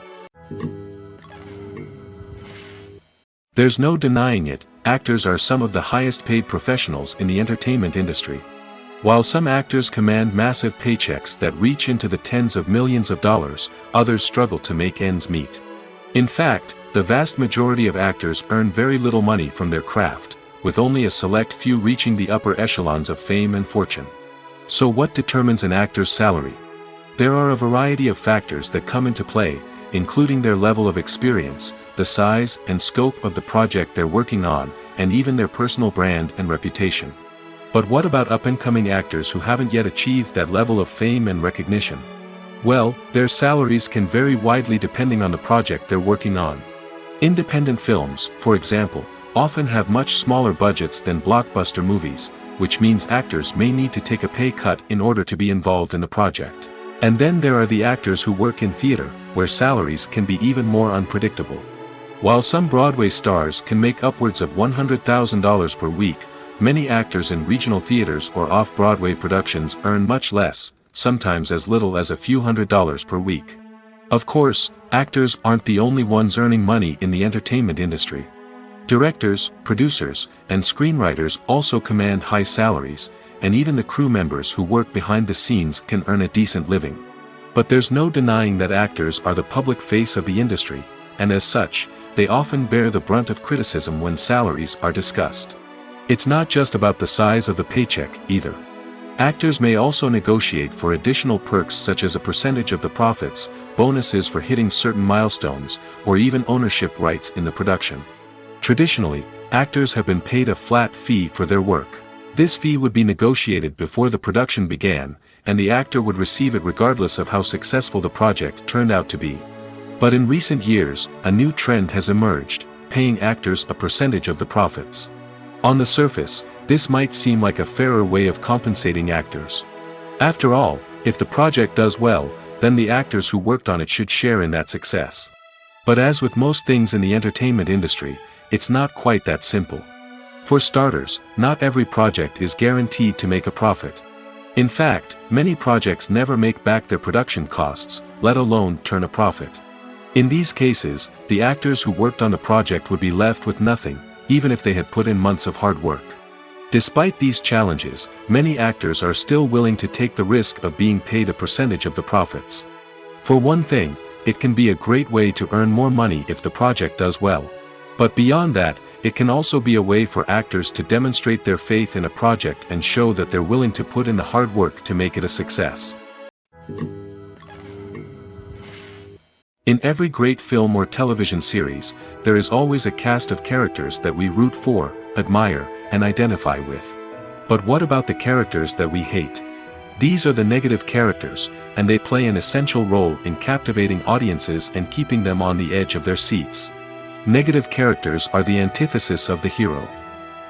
There's no denying it, actors are some of the highest-paid professionals in the entertainment industry. While some actors command massive paychecks that reach into the tens of millions of dollars, others struggle to make ends meet. In fact, the vast majority of actors earn very little money from their craft, with only a select few reaching the upper echelons of fame and fortune. So what determines an actor's salary? There are a variety of factors that come into play, including their level of experience, the size and scope of the project they're working on, and even their personal brand and reputation. But what about up-and-coming actors who haven't yet achieved that level of fame and recognition? Well, their salaries can vary widely depending on the project they're working on. Independent films, for example, often have much smaller budgets than blockbuster movies, which means actors may need to take a pay cut in order to be involved in the project. And then there are the actors who work in theater, where salaries can be even more unpredictable. While some Broadway stars can make upwards of $100,000 per week, many actors in regional theaters or off-Broadway productions earn much less, sometimes as little as a few $100s per week. Of course, actors aren't the only ones earning money in the entertainment industry. Directors, producers, and screenwriters also command high salaries, and even the crew members who work behind the scenes can earn a decent living. But there's no denying that actors are the public face of the industry, and as such, they often bear the brunt of criticism when salaries are discussed. It's not just about the size of the paycheck, either. Actors may also negotiate for additional perks such as a percentage of the profits, bonuses for hitting certain milestones, or even ownership rights in the production. Traditionally, actors have been paid a flat fee for their work. This fee would be negotiated before the production began, and the actor would receive it regardless of how successful the project turned out to be. But in recent years, a new trend has emerged, paying actors a percentage of the profits. On the surface, this might seem like a fairer way of compensating actors. After all, if the project does well, then the actors who worked on it should share in that success. But as with most things in the entertainment industry, it's not quite that simple. For starters, not every project is guaranteed to make a profit. In fact, many projects never make back their production costs, let alone turn a profit. In these cases, the actors who worked on the project would be left with nothing, even if they had put in months of hard work. Despite these challenges, many actors are still willing to take the risk of being paid a percentage of the profits. For one thing, it can be a great way to earn more money if the project does well. But beyond that, it can also be a way for actors to demonstrate their faith in a project and show that they're willing to put in the hard work to make it a success. In every great film or television series, there is always a cast of characters that we root for, admire, and identify with. But what about the characters that we hate? These are the negative characters, and they play an essential role in captivating audiences and keeping them on the edge of their seats. Negative characters are the antithesis of the hero.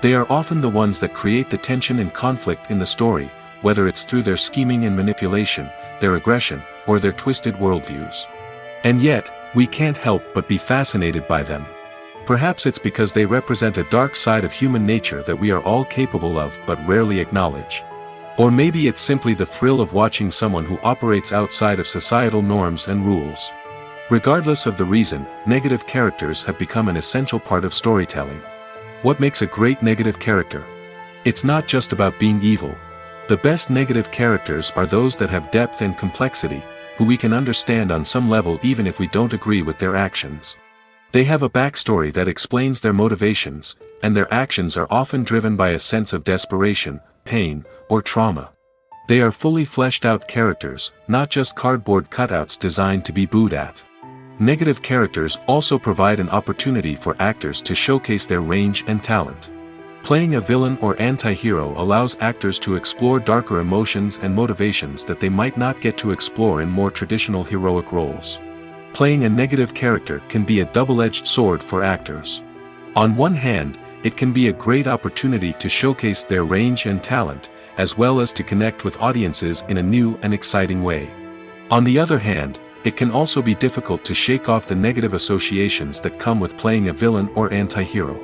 They are often the ones that create the tension and conflict in the story, whether it's through their scheming and manipulation, their aggression, or their twisted worldviews. And yet, we can't help but be fascinated by them. Perhaps it's because they represent a dark side of human nature that we are all capable of but rarely acknowledge. Or maybe it's simply the thrill of watching someone who operates outside of societal norms and rules. Regardless of the reason, negative characters have become an essential part of storytelling. What makes a great negative character? It's not just about being evil. The best negative characters are those that have depth and complexity, who we can understand on some level even if we don't agree with their actions. They have a backstory that explains their motivations, and their actions are often driven by a sense of desperation, pain, or trauma. They are fully fleshed out characters, not just cardboard cutouts designed to be booed at. Negative characters also provide an opportunity for actors to showcase their range and talent. Playing a villain or anti-hero allows actors to explore darker emotions and motivations that they might not get to explore in more traditional heroic roles. Playing a negative character can be a double-edged sword for actors. On one hand, it can be a great opportunity to showcase their range and talent, as well as to connect with audiences in a new and exciting way. On the other hand, it can also be difficult to shake off the negative associations that come with playing a villain or anti-hero.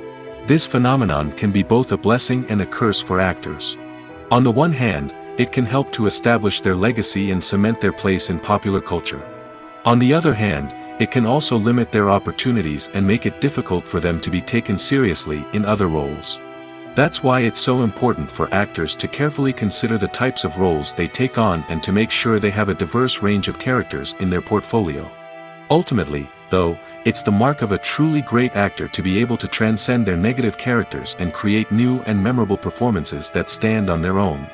This phenomenon can be both a blessing and a curse for actors. On the one hand, it can help to establish their legacy and cement their place in popular culture. On the other hand, it can also limit their opportunities and make it difficult for them to be taken seriously in other roles. That's why it's so important for actors to carefully consider the types of roles they take on and to make sure they have a diverse range of characters in their portfolio. Ultimately, though, it's the mark of a truly great actor to be able to transcend their negative characters and create new and memorable performances that stand on their own.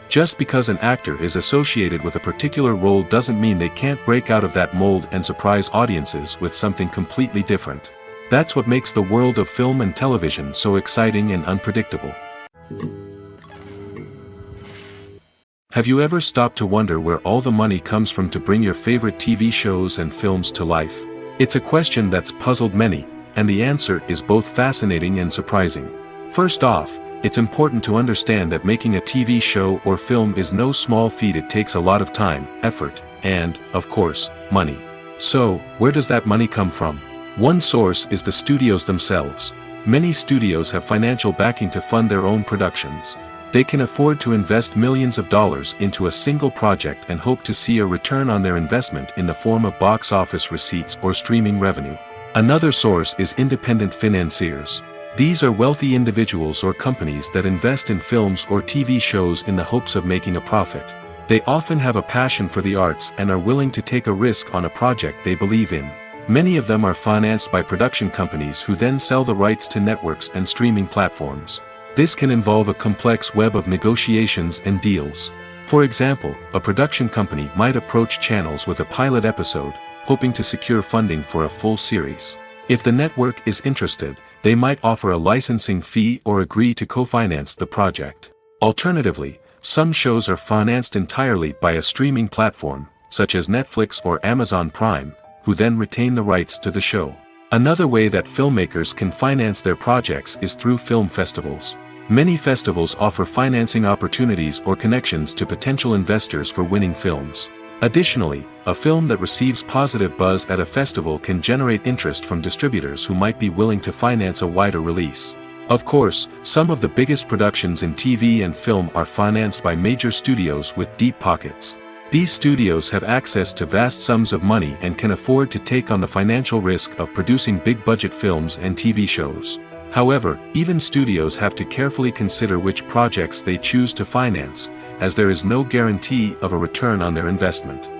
Just because an actor is associated with a particular role doesn't mean they can't break out of that mold and surprise audiences with something completely different. That's what makes the world of film and television so exciting and unpredictable. Have you ever stopped to wonder where all the money comes from to bring your favorite TV shows and films to life? It's a question that's puzzled many, and the answer is both fascinating and surprising. First off, it's important to understand that making a TV show or film is no small feat. It takes a lot of time, effort, and, of course, money. So, where does that money come from? One source is the studios themselves. Many studios have financial backing to fund their own productions. They can afford to invest millions of dollars into a single project and hope to see a return on their investment in the form of box office receipts or streaming revenue. Another source is independent financiers. These are wealthy individuals or companies that invest in films or TV shows in the hopes of making a profit. They often have a passion for the arts and are willing to take a risk on a project they believe in. Many of them are financed by production companies who then sell the rights to networks and streaming platforms. This can involve a complex web of negotiations and deals. For example, a production company might approach channels with a pilot episode, hoping to secure funding for a full series. If the network is interested, they might offer a licensing fee or agree to co-finance the project. Alternatively, some shows are financed entirely by a streaming platform, such as Netflix or Amazon Prime, who then retain the rights to the show. Another way that filmmakers can finance their projects is through film festivals. Many festivals offer financing opportunities or connections to potential investors for winning films. Additionally, a film that receives positive buzz at a festival can generate interest from distributors who might be willing to finance a wider release. Of course, some of the biggest productions in TV and film are financed by major studios with deep pockets. These studios have access to vast sums of money and can afford to take on the financial risk of producing big-budget films and TV shows. However, even studios have to carefully consider which projects they choose to finance, as there is no guarantee of a return on their investment.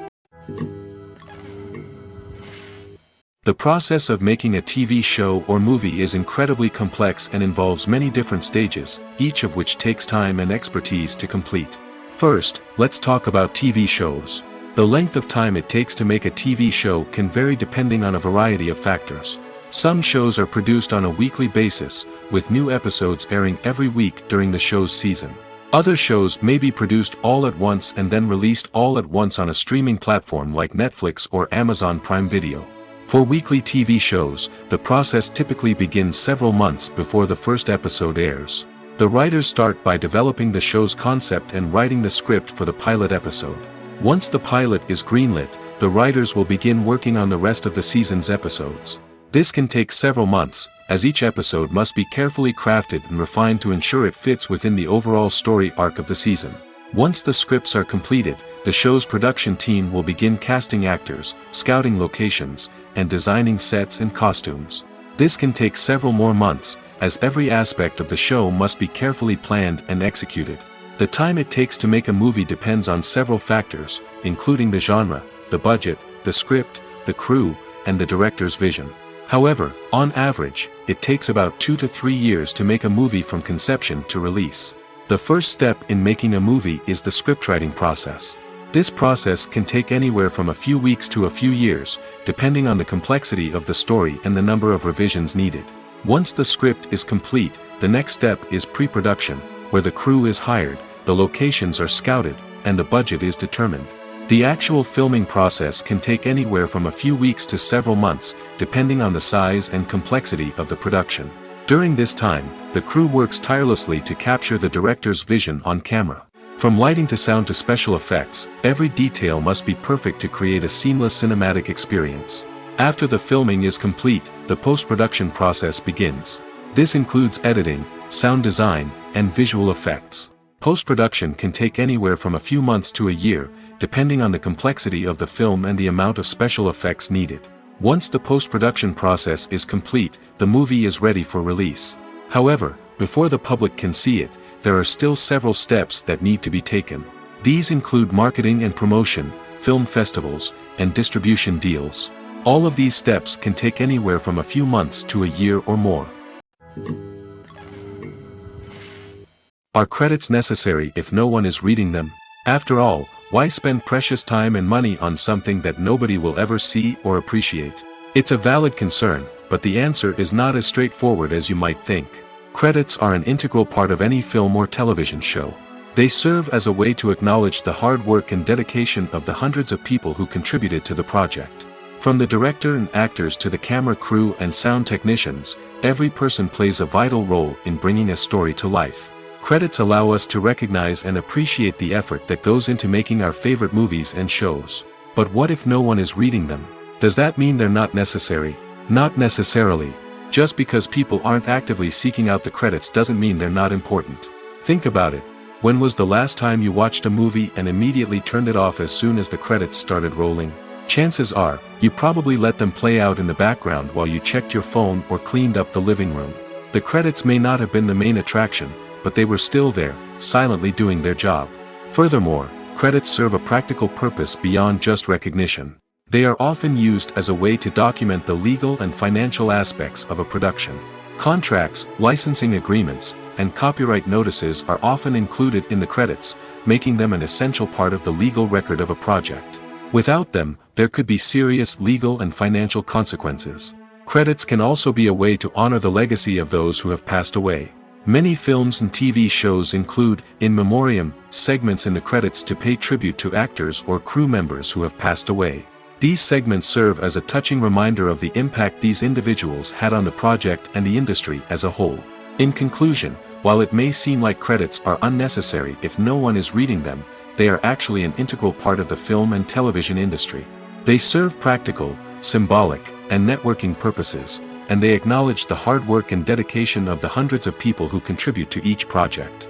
The process of making a TV show or movie is incredibly complex and involves many different stages, each of which takes time and expertise to complete. First, let's talk about TV shows. The length of time it takes to make a TV show can vary depending on a variety of factors. Some shows are produced on a weekly basis, with new episodes airing every week during the show's season. Other shows may be produced all at once and then released all at once on a streaming platform like Netflix or Amazon Prime Video. For weekly TV shows, the process typically begins several months before the first episode airs. The writers start by developing the show's concept and writing the script for the pilot episode. Once the pilot is greenlit, the writers will begin working on the rest of the season's episodes. This can take several months, as each episode must be carefully crafted and refined to ensure it fits within the overall story arc of the season. Once the scripts are completed, the show's production team will begin casting actors, scouting locations, and designing sets and costumes. This can take several more months, as every aspect of the show must be carefully planned and executed. The time it takes to make a movie depends on several factors, including the genre, the budget, the script, the crew, and the director's vision. However, on average, it takes about 2 to 3 years to make a movie from conception to release. The first step in making a movie is the scriptwriting process. This process can take anywhere from a few weeks to a few years, depending on the complexity of the story and the number of revisions needed. Once the script is complete, the next step is pre-production, where the crew is hired, the locations are scouted, and the budget is determined. The actual filming process can take anywhere from a few weeks to several months, depending on the size and complexity of the production. During this time, the crew works tirelessly to capture the director's vision on camera. From lighting to sound to special effects, every detail must be perfect to create a seamless cinematic experience. After the filming is complete, the post-production process begins. This includes editing, sound design, and visual effects. Post-production can take anywhere from a few months to a year, depending on the complexity of the film and the amount of special effects needed. Once the post-production process is complete, the movie is ready for release. However, before the public can see it, there are still several steps that need to be taken. These include marketing and promotion, film festivals, and distribution deals. All of these steps can take anywhere from a few months to a year or more. Are credits necessary if no one is reading them? After all, why spend precious time and money on something that nobody will ever see or appreciate? It's a valid concern, but the answer is not as straightforward as you might think. Credits are an integral part of any film or television show. They serve as a way to acknowledge the hard work and dedication of the hundreds of people who contributed to the project. From the director and actors to the camera crew and sound technicians, every person plays a vital role in bringing a story to life. Credits allow us to recognize and appreciate the effort that goes into making our favorite movies and shows. But what if no one is reading them? Does that mean they're not necessary? Not necessarily. Just because people aren't actively seeking out the credits doesn't mean they're not important. Think about it. When was the last time you watched a movie and immediately turned it off as soon as the credits started rolling? Chances are, you probably let them play out in the background while you checked your phone or cleaned up the living room. The credits may not have been the main attraction, but they were still there, silently doing their job. Furthermore, credits serve a practical purpose beyond just recognition. They are often used as a way to document the legal and financial aspects of a production. Contracts, licensing agreements, and copyright notices are often included in the credits, making them an essential part of the legal record of a project. Without them, there could be serious legal and financial consequences. Credits can also be a way to honor the legacy of those who have passed away. Many films and TV shows include, in memoriam, segments in the credits to pay tribute to actors or crew members who have passed away. These segments serve as a touching reminder of the impact these individuals had on the project and the industry as a whole. In conclusion, while it may seem like credits are unnecessary if no one is reading them, they are actually an integral part of the film and television industry. They serve practical, symbolic, and networking purposes, and they acknowledge the hard work and dedication of the hundreds of people who contribute to each project.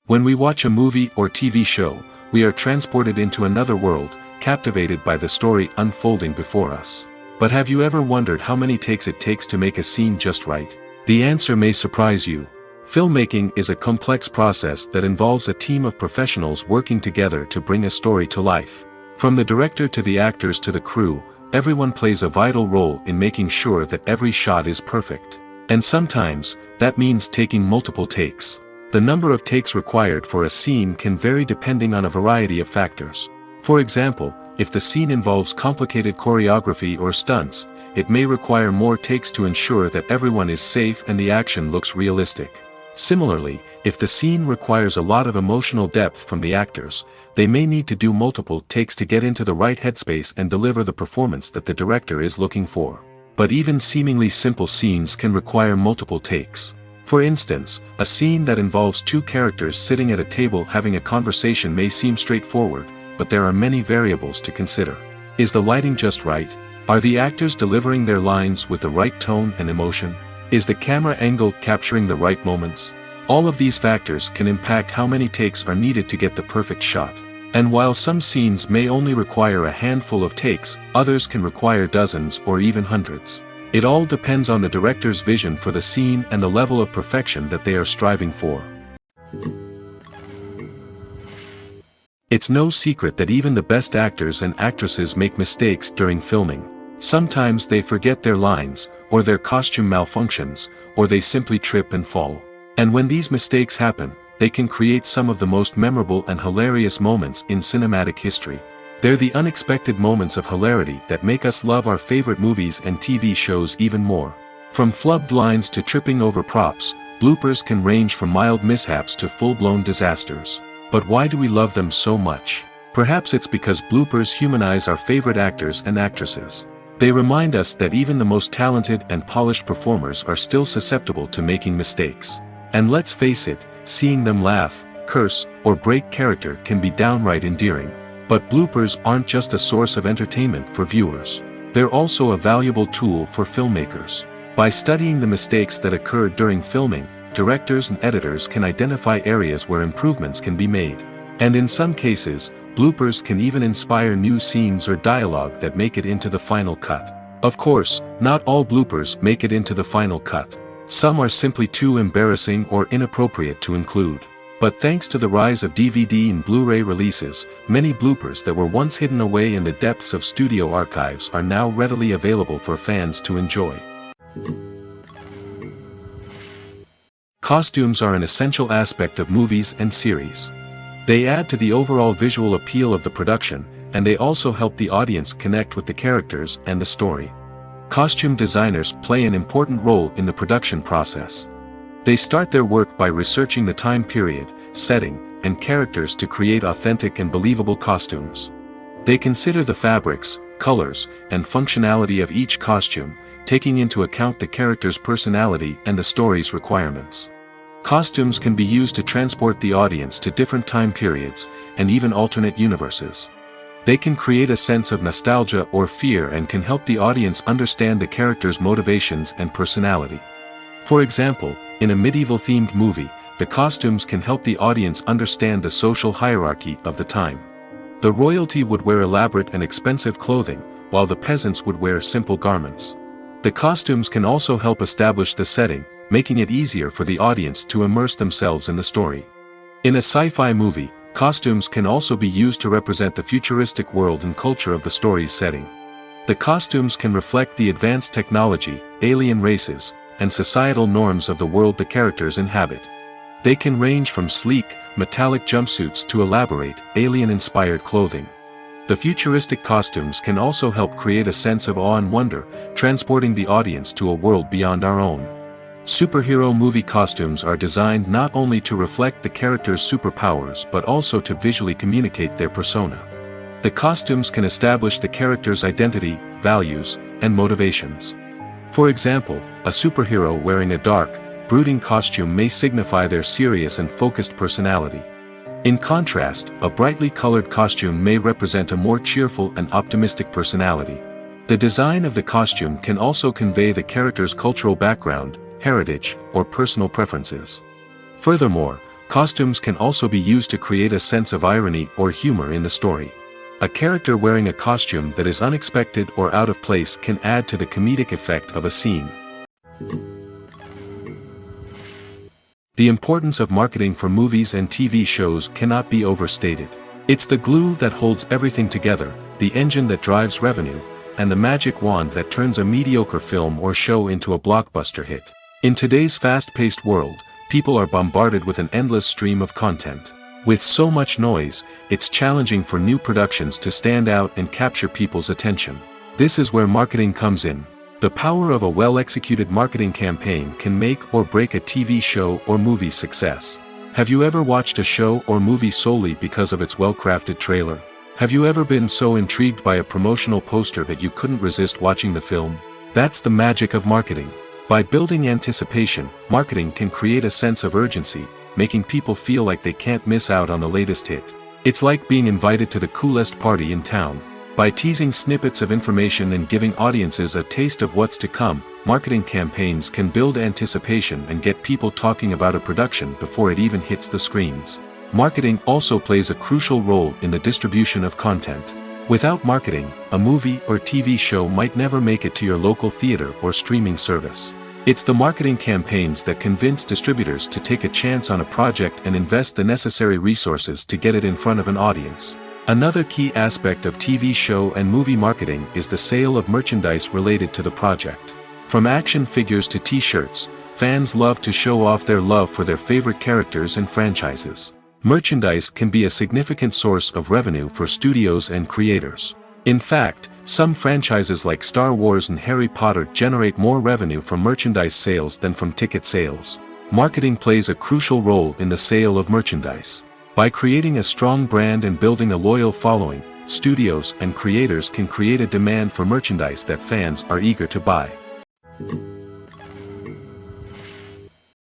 When we watch a movie or TV show, we are transported into another world, captivated by the story unfolding before us. But have you ever wondered how many takes it takes to make a scene just right? The answer may surprise you. Filmmaking is a complex process that involves a team of professionals working together to bring a story to life. From the director to the actors to the crew, everyone plays a vital role in making sure that every shot is perfect. And sometimes, that means taking multiple takes. The number of takes required for a scene can vary depending on a variety of factors. For example, if the scene involves complicated choreography or stunts, it may require more takes to ensure that everyone is safe and the action looks realistic. Similarly, if the scene requires a lot of emotional depth from the actors, they may need to do multiple takes to get into the right headspace and deliver the performance that the director is looking for. But even seemingly simple scenes can require multiple takes. For instance, a scene that involves two characters sitting at a table having a conversation may seem straightforward, but there are many variables to consider. Is the lighting just right? Are the actors delivering their lines with the right tone and emotion? Is the camera angle capturing the right moments? All of these factors can impact how many takes are needed to get the perfect shot. And while some scenes may only require a handful of takes, others can require dozens or even hundreds. It all depends on the director's vision for the scene and the level of perfection that they are striving for. It's no secret that even the best actors and actresses make mistakes during filming. Sometimes they forget their lines, or their costume malfunctions, or they simply trip and fall. And when these mistakes happen, they can create some of the most memorable and hilarious moments in cinematic history. They're the unexpected moments of hilarity that make us love our favorite movies and TV shows even more. From flubbed lines to tripping over props, bloopers can range from mild mishaps to full-blown disasters. But why do we love them so much? Perhaps it's because bloopers humanize our favorite actors and actresses. They remind us that even the most talented and polished performers are still susceptible to making mistakes. And let's face it, seeing them laugh, curse, or break character can be downright endearing. But bloopers aren't just a source of entertainment for viewers. They're also a valuable tool for filmmakers. By studying the mistakes that occurred during filming, directors and editors can identify areas where improvements can be made. And in some cases, bloopers can even inspire new scenes or dialogue that make it into the final cut. Of course, not all bloopers make it into the final cut. Some are simply too embarrassing or inappropriate to include. But thanks to the rise of DVD and Blu-ray releases, many bloopers that were once hidden away in the depths of studio archives are now readily available for fans to enjoy. Costumes are an essential aspect of movies and series. They add to the overall visual appeal of the production, and they also help the audience connect with the characters and the story. Costume designers play an important role in the production process. They start their work by researching the time period, setting, and characters to create authentic and believable costumes. They consider the fabrics, colors, and functionality of each costume, taking into account the character's personality and the story's requirements. Costumes can be used to transport the audience to different time periods, and even alternate universes. They can create a sense of nostalgia or fear and can help the audience understand the character's motivations and personality. For example, in a medieval-themed movie, the costumes can help the audience understand the social hierarchy of the time. The royalty would wear elaborate and expensive clothing, while the peasants would wear simple garments. The costumes can also help establish the setting, making it easier for the audience to immerse themselves in the story. In a sci-fi movie, costumes can also be used to represent the futuristic world and culture of the story's setting. The costumes can reflect the advanced technology, alien races, and societal norms of the world the characters inhabit. They can range from sleek, metallic jumpsuits to elaborate, alien-inspired clothing. The futuristic costumes can also help create a sense of awe and wonder, transporting the audience to a world beyond our own. Superhero movie costumes are designed not only to reflect the character's superpowers but also to visually communicate their persona. The costumes can establish the character's identity, values, and motivations. For example, a superhero wearing a dark, brooding costume may signify their serious and focused personality. In contrast, a brightly colored costume may represent a more cheerful and optimistic personality. The design of the costume can also convey the character's cultural background, heritage, or personal preferences. Furthermore, costumes can also be used to create a sense of irony or humor in the story. A character wearing a costume that is unexpected or out of place can add to the comedic effect of a scene. The importance of marketing for movies and TV shows cannot be overstated. It's the glue that holds everything together, the engine that drives revenue, and the magic wand that turns a mediocre film or show into a blockbuster hit. In today's fast-paced world, people are bombarded with an endless stream of content. With so much noise, it's challenging for new productions to stand out and capture people's attention. This is where marketing comes in. The power of a well-executed marketing campaign can make or break a TV show or movie's success. Have you ever watched a show or movie solely because of its well-crafted trailer? Have you ever been so intrigued by a promotional poster that you couldn't resist watching the film? That's the magic of marketing. By building anticipation, marketing can create a sense of urgency, making people feel like they can't miss out on the latest hit. It's like being invited to the coolest party in town. By teasing snippets of information and giving audiences a taste of what's to come, marketing campaigns can build anticipation and get people talking about a production before it even hits the screens. Marketing also plays a crucial role in the distribution of content. Without marketing, a movie or TV show might never make it to your local theater or streaming service. It's the marketing campaigns that convince distributors to take a chance on a project and invest the necessary resources to get it in front of an audience. Another key aspect of TV show and movie marketing is the sale of merchandise related to the project. From action figures to t-shirts, fans love to show off their love for their favorite characters and franchises. Merchandise can be a significant source of revenue for studios and creators. In fact, some franchises like Star Wars and Harry Potter generate more revenue from merchandise sales than from ticket sales. Marketing plays a crucial role in the sale of merchandise. By creating a strong brand and building a loyal following, studios and creators can create a demand for merchandise that fans are eager to buy.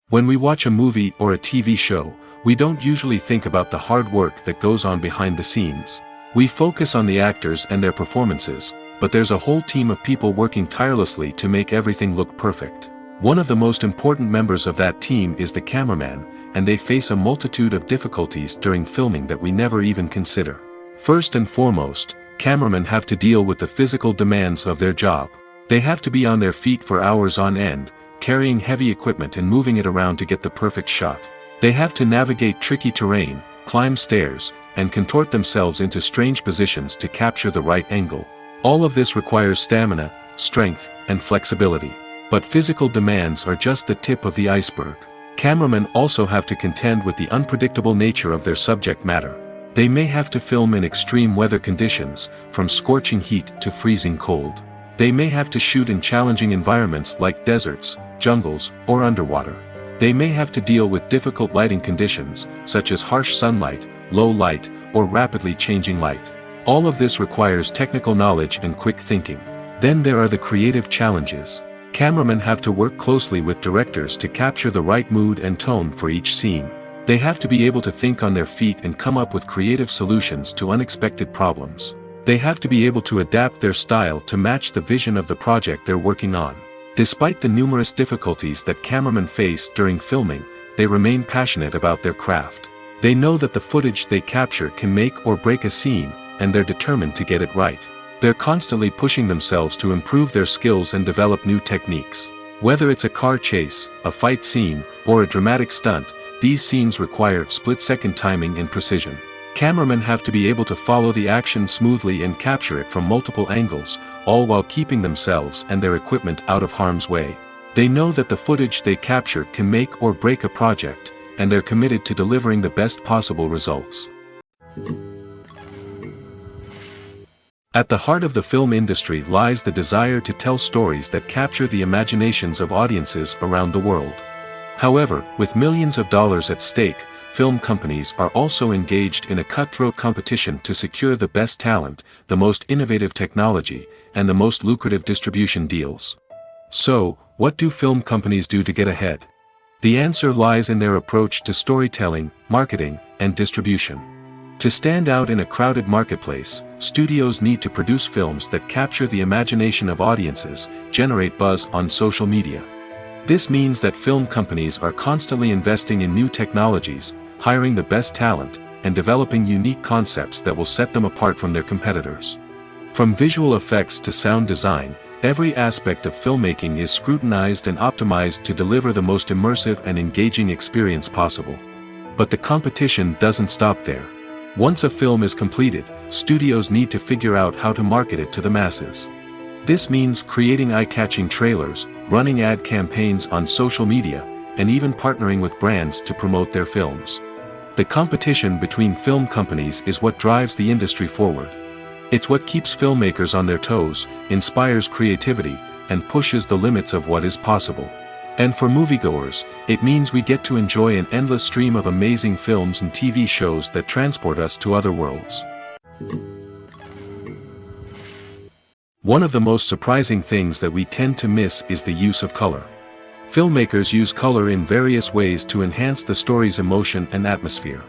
When we watch a movie or a TV show, we don't usually think about the hard work that goes on behind the scenes. We focus on the actors and their performances, but there's a whole team of people working tirelessly to make everything look perfect. One of the most important members of that team is the cameraman, and they face a multitude of difficulties during filming that we never even consider. First and foremost, cameramen have to deal with the physical demands of their job. They have to be on their feet for hours on end, carrying heavy equipment and moving it around to get the perfect shot. They have to navigate tricky terrain, climb stairs, and contort themselves into strange positions to capture the right angle. All of this requires stamina, strength, and flexibility. But physical demands are just the tip of the iceberg. Cameramen also have to contend with the unpredictable nature of their subject matter. They may have to film in extreme weather conditions, from scorching heat to freezing cold. They may have to shoot in challenging environments like deserts, jungles, or underwater. They may have to deal with difficult lighting conditions, such as harsh sunlight, low light, or rapidly changing light. All of this requires technical knowledge and quick thinking. Then there are the creative challenges. Cameramen have to work closely with directors to capture the right mood and tone for each scene. They have to be able to think on their feet and come up with creative solutions to unexpected problems. They have to be able to adapt their style to match the vision of the project they're working on. Despite the numerous difficulties that cameramen face during filming, they remain passionate about their craft. They know that the footage they capture can make or break a scene, and they're determined to get it right. They're constantly pushing themselves to improve their skills and develop new techniques. Whether it's a car chase, a fight scene, or a dramatic stunt, these scenes require split-second timing and precision. Cameramen have to be able to follow the action smoothly and capture it from multiple angles, all while keeping themselves and their equipment out of harm's way. They know that the footage they capture can make or break a project, and they're committed to delivering the best possible results. At the heart of the film industry lies the desire to tell stories that capture the imaginations of audiences around the world. However, with millions of dollars at stake, film companies are also engaged in a cutthroat competition to secure the best talent, the most innovative technology, and the most lucrative distribution deals. So, what do film companies do to get ahead? The answer lies in their approach to storytelling, marketing, and distribution. To stand out in a crowded marketplace, studios need to produce films that capture the imagination of audiences, generate buzz on social media. This means that film companies are constantly investing in new technologies, hiring the best talent, and developing unique concepts that will set them apart from their competitors. From visual effects to sound design, every aspect of filmmaking is scrutinized and optimized to deliver the most immersive and engaging experience possible. But the competition doesn't stop there. Once a film is completed, studios need to figure out how to market it to the masses. This means creating eye-catching trailers, running ad campaigns on social media, and even partnering with brands to promote their films. The competition between film companies is what drives the industry forward. It's what keeps filmmakers on their toes, inspires creativity, and pushes the limits of what is possible. And for moviegoers, it means we get to enjoy an endless stream of amazing films and TV shows that transport us to other worlds. One of the most surprising things that we tend to miss is the use of color. Filmmakers use color in various ways to enhance the story's emotion and atmosphere.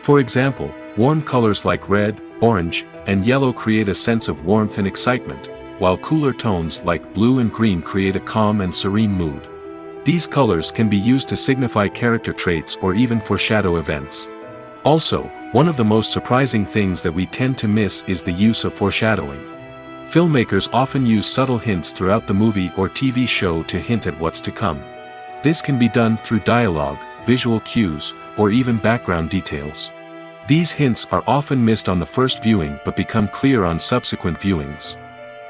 For example, warm colors like red, orange, and yellow create a sense of warmth and excitement, while cooler tones like blue and green create a calm and serene mood. These colors can be used to signify character traits or even foreshadow events. Also, one of the most surprising things that we tend to miss is the use of foreshadowing. Filmmakers often use subtle hints throughout the movie or TV show to hint at what's to come. This can be done through dialogue, visual cues, or even background details. These hints are often missed on the first viewing but become clear on subsequent viewings.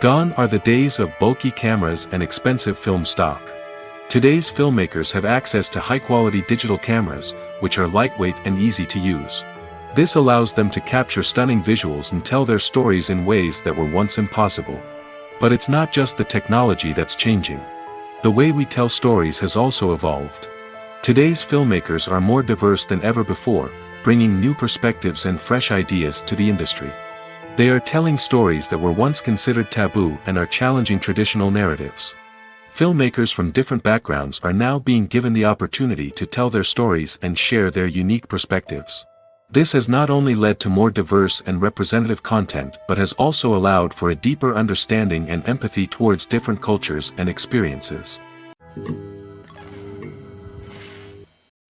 Gone are the days of bulky cameras and expensive film stock. Today's filmmakers have access to high-quality digital cameras, which are lightweight and easy to use. This allows them to capture stunning visuals and tell their stories in ways that were once impossible. But it's not just the technology that's changing. The way we tell stories has also evolved. Today's filmmakers are more diverse than ever before, bringing new perspectives and fresh ideas to the industry. They are telling stories that were once considered taboo and are challenging traditional narratives. Filmmakers from different backgrounds are now being given the opportunity to tell their stories and share their unique perspectives. This has not only led to more diverse and representative content but has also allowed for a deeper understanding and empathy towards different cultures and experiences.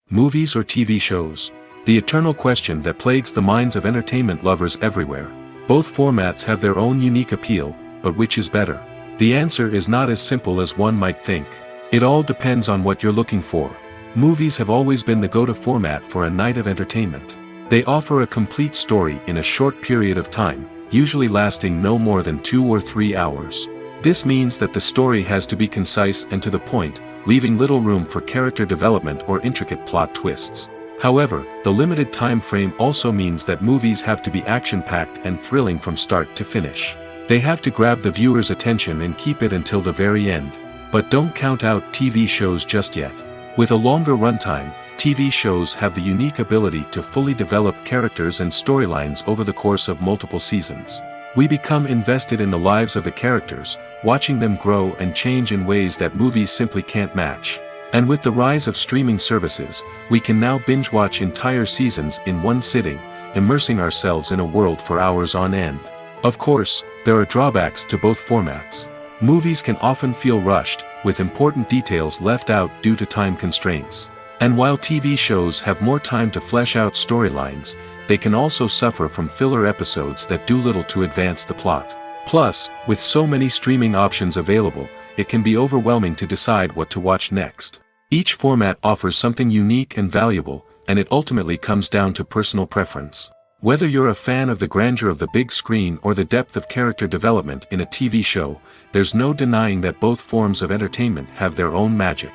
Movies or TV shows? The eternal question that plagues the minds of entertainment lovers everywhere. Both formats have their own unique appeal, but which is better? The answer is not as simple as one might think. It all depends on what you're looking for. Movies have always been the go-to format for a night of entertainment. They offer a complete story in a short period of time, usually lasting no more than 2 or 3 hours. This means that the story has to be concise and to the point, leaving little room for character development or intricate plot twists. However, the limited time frame also means that movies have to be action-packed and thrilling from start to finish. They have to grab the viewer's attention and keep it until the very end. But don't count out TV shows just yet. With a longer runtime, TV shows have the unique ability to fully develop characters and storylines over the course of multiple seasons. We become invested in the lives of the characters, watching them grow and change in ways that movies simply can't match. And with the rise of streaming services, we can now binge-watch entire seasons in one sitting, immersing ourselves in a world for hours on end. Of course, there are drawbacks to both formats. Movies can often feel rushed, with important details left out due to time constraints. And while TV shows have more time to flesh out storylines, they can also suffer from filler episodes that do little to advance the plot. Plus, with so many streaming options available, it can be overwhelming to decide what to watch next. Each format offers something unique and valuable, and it ultimately comes down to personal preference. Whether you're a fan of the grandeur of the big screen or the depth of character development in a TV show, there's no denying that both forms of entertainment have their own magic.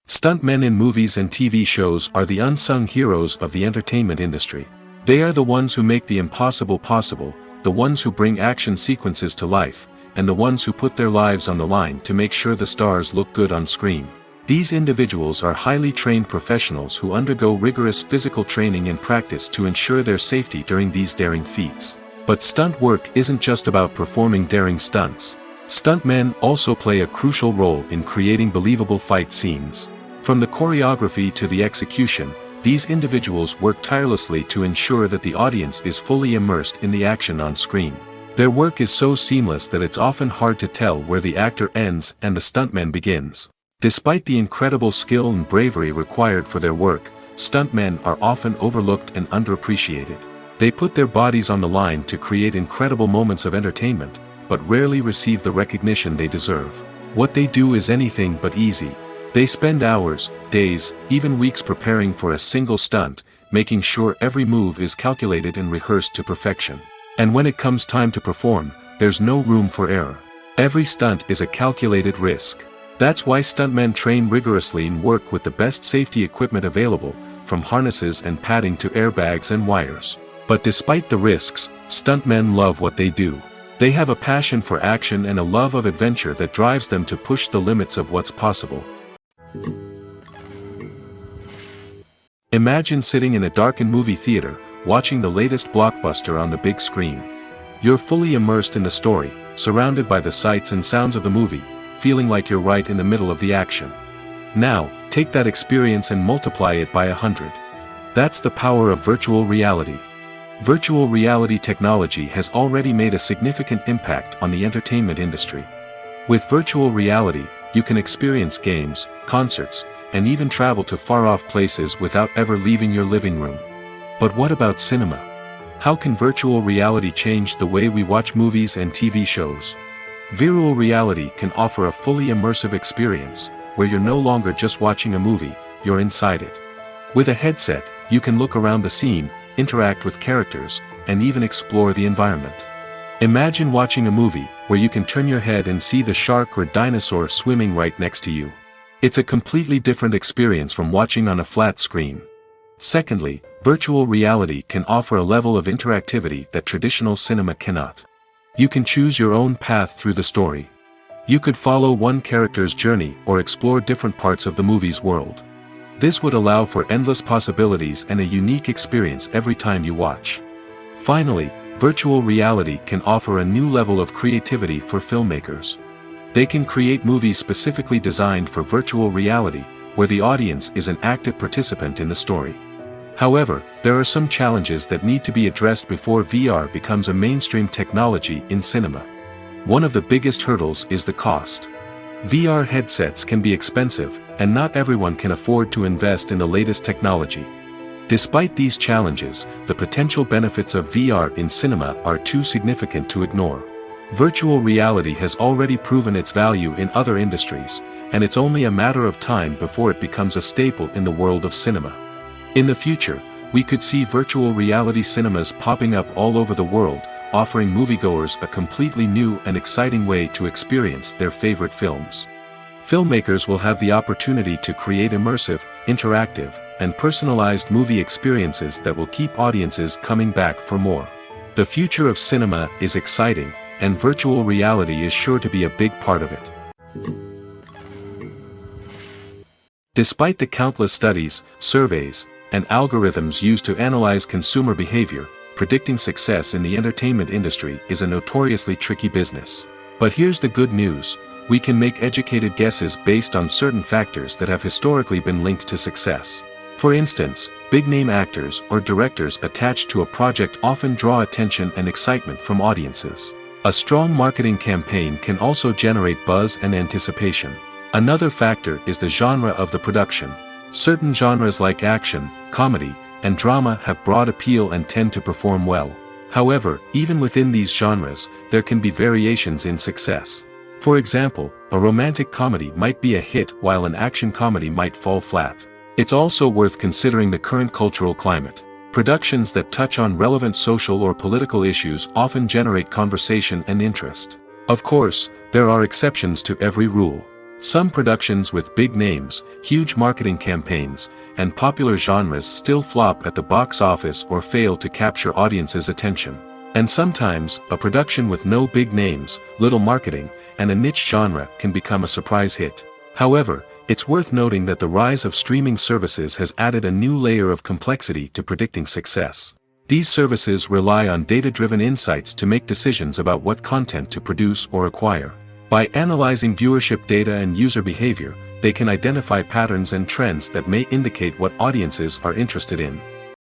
Stuntmen in movies and TV shows are the unsung heroes of the entertainment industry. They are the ones who make the impossible possible, the ones who bring action sequences to life, and the ones who put their lives on the line to make sure the stars look good on screen. These individuals are highly trained professionals who undergo rigorous physical training and practice to ensure their safety during these daring feats. But stunt work isn't just about performing daring stunts. Stuntmen also play a crucial role in creating believable fight scenes. From the choreography to the execution, these individuals work tirelessly to ensure that the audience is fully immersed in the action on screen. Their work is so seamless that it's often hard to tell where the actor ends and the stuntman begins. Despite the incredible skill and bravery required for their work, stuntmen are often overlooked and underappreciated. They put their bodies on the line to create incredible moments of entertainment, but rarely receive the recognition they deserve. What they do is anything but easy. They spend hours, days, even weeks preparing for a single stunt, making sure every move is calculated and rehearsed to perfection. And when it comes time to perform, there's no room for error. Every stunt is a calculated risk. That's why stuntmen train rigorously and work with the best safety equipment available, from harnesses and padding to airbags and wires. But despite the risks, stuntmen love what they do. They have a passion for action and a love of adventure that drives them to push the limits of what's possible. Imagine sitting in a darkened movie theater, watching the latest blockbuster on the big screen. You're fully immersed in the story, surrounded by the sights and sounds of the movie, feeling like you're right in the middle of the action. Now, take that experience and multiply it by 100. That's the power of virtual reality. Virtual reality technology has already made a significant impact on the entertainment industry. With virtual reality, you can experience games, concerts, and even travel to far-off places without ever leaving your living room. But what about cinema? How can virtual reality change the way we watch movies and TV shows? Virtual reality can offer a fully immersive experience, where you're no longer just watching a movie, you're inside it. With a headset, you can look around the scene, interact with characters, and even explore the environment. Imagine watching a movie, where you can turn your head and see the shark or dinosaur swimming right next to you. It's a completely different experience from watching on a flat screen. Secondly, virtual reality can offer a level of interactivity that traditional cinema cannot. You can choose your own path through the story. You could follow one character's journey or explore different parts of the movie's world. This would allow for endless possibilities and a unique experience every time you watch. Finally, virtual reality can offer a new level of creativity for filmmakers. They can create movies specifically designed for virtual reality, where the audience is an active participant in the story. However, there are some challenges that need to be addressed before VR becomes a mainstream technology in cinema. One of the biggest hurdles is the cost. VR headsets can be expensive, and not everyone can afford to invest in the latest technology. Despite these challenges, the potential benefits of VR in cinema are too significant to ignore. Virtual reality has already proven its value in other industries, and it's only a matter of time before it becomes a staple in the world of cinema. In the future, we could see virtual reality cinemas popping up all over the world, offering moviegoers a completely new and exciting way to experience their favorite films. Filmmakers will have the opportunity to create immersive, interactive, and personalized movie experiences that will keep audiences coming back for more. The future of cinema is exciting, and virtual reality is sure to be a big part of it. Despite the countless studies, surveys, and algorithms used to analyze consumer behavior, predicting success in the entertainment industry is a notoriously tricky business. But here's the good news: we can make educated guesses based on certain factors that have historically been linked to success. For instance, big-name actors or directors attached to a project often draw attention and excitement from audiences. A strong marketing campaign can also generate buzz and anticipation. Another factor is the genre of the production. Certain genres like action, comedy, and drama have broad appeal and tend to perform well. However, even within these genres, there can be variations in success. For example, a romantic comedy might be a hit while an action comedy might fall flat. It's also worth considering the current cultural climate. Productions that touch on relevant social or political issues often generate conversation and interest. Of course, there are exceptions to every rule. Some productions with big names, huge marketing campaigns, and popular genres still flop at the box office or fail to capture audiences' attention. And sometimes, a production with no big names, little marketing, and a niche genre can become a surprise hit. However, it's worth noting that the rise of streaming services has added a new layer of complexity to predicting success. These services rely on data-driven insights to make decisions about what content to produce or acquire. By analyzing viewership data and user behavior, they can identify patterns and trends that may indicate what audiences are interested in.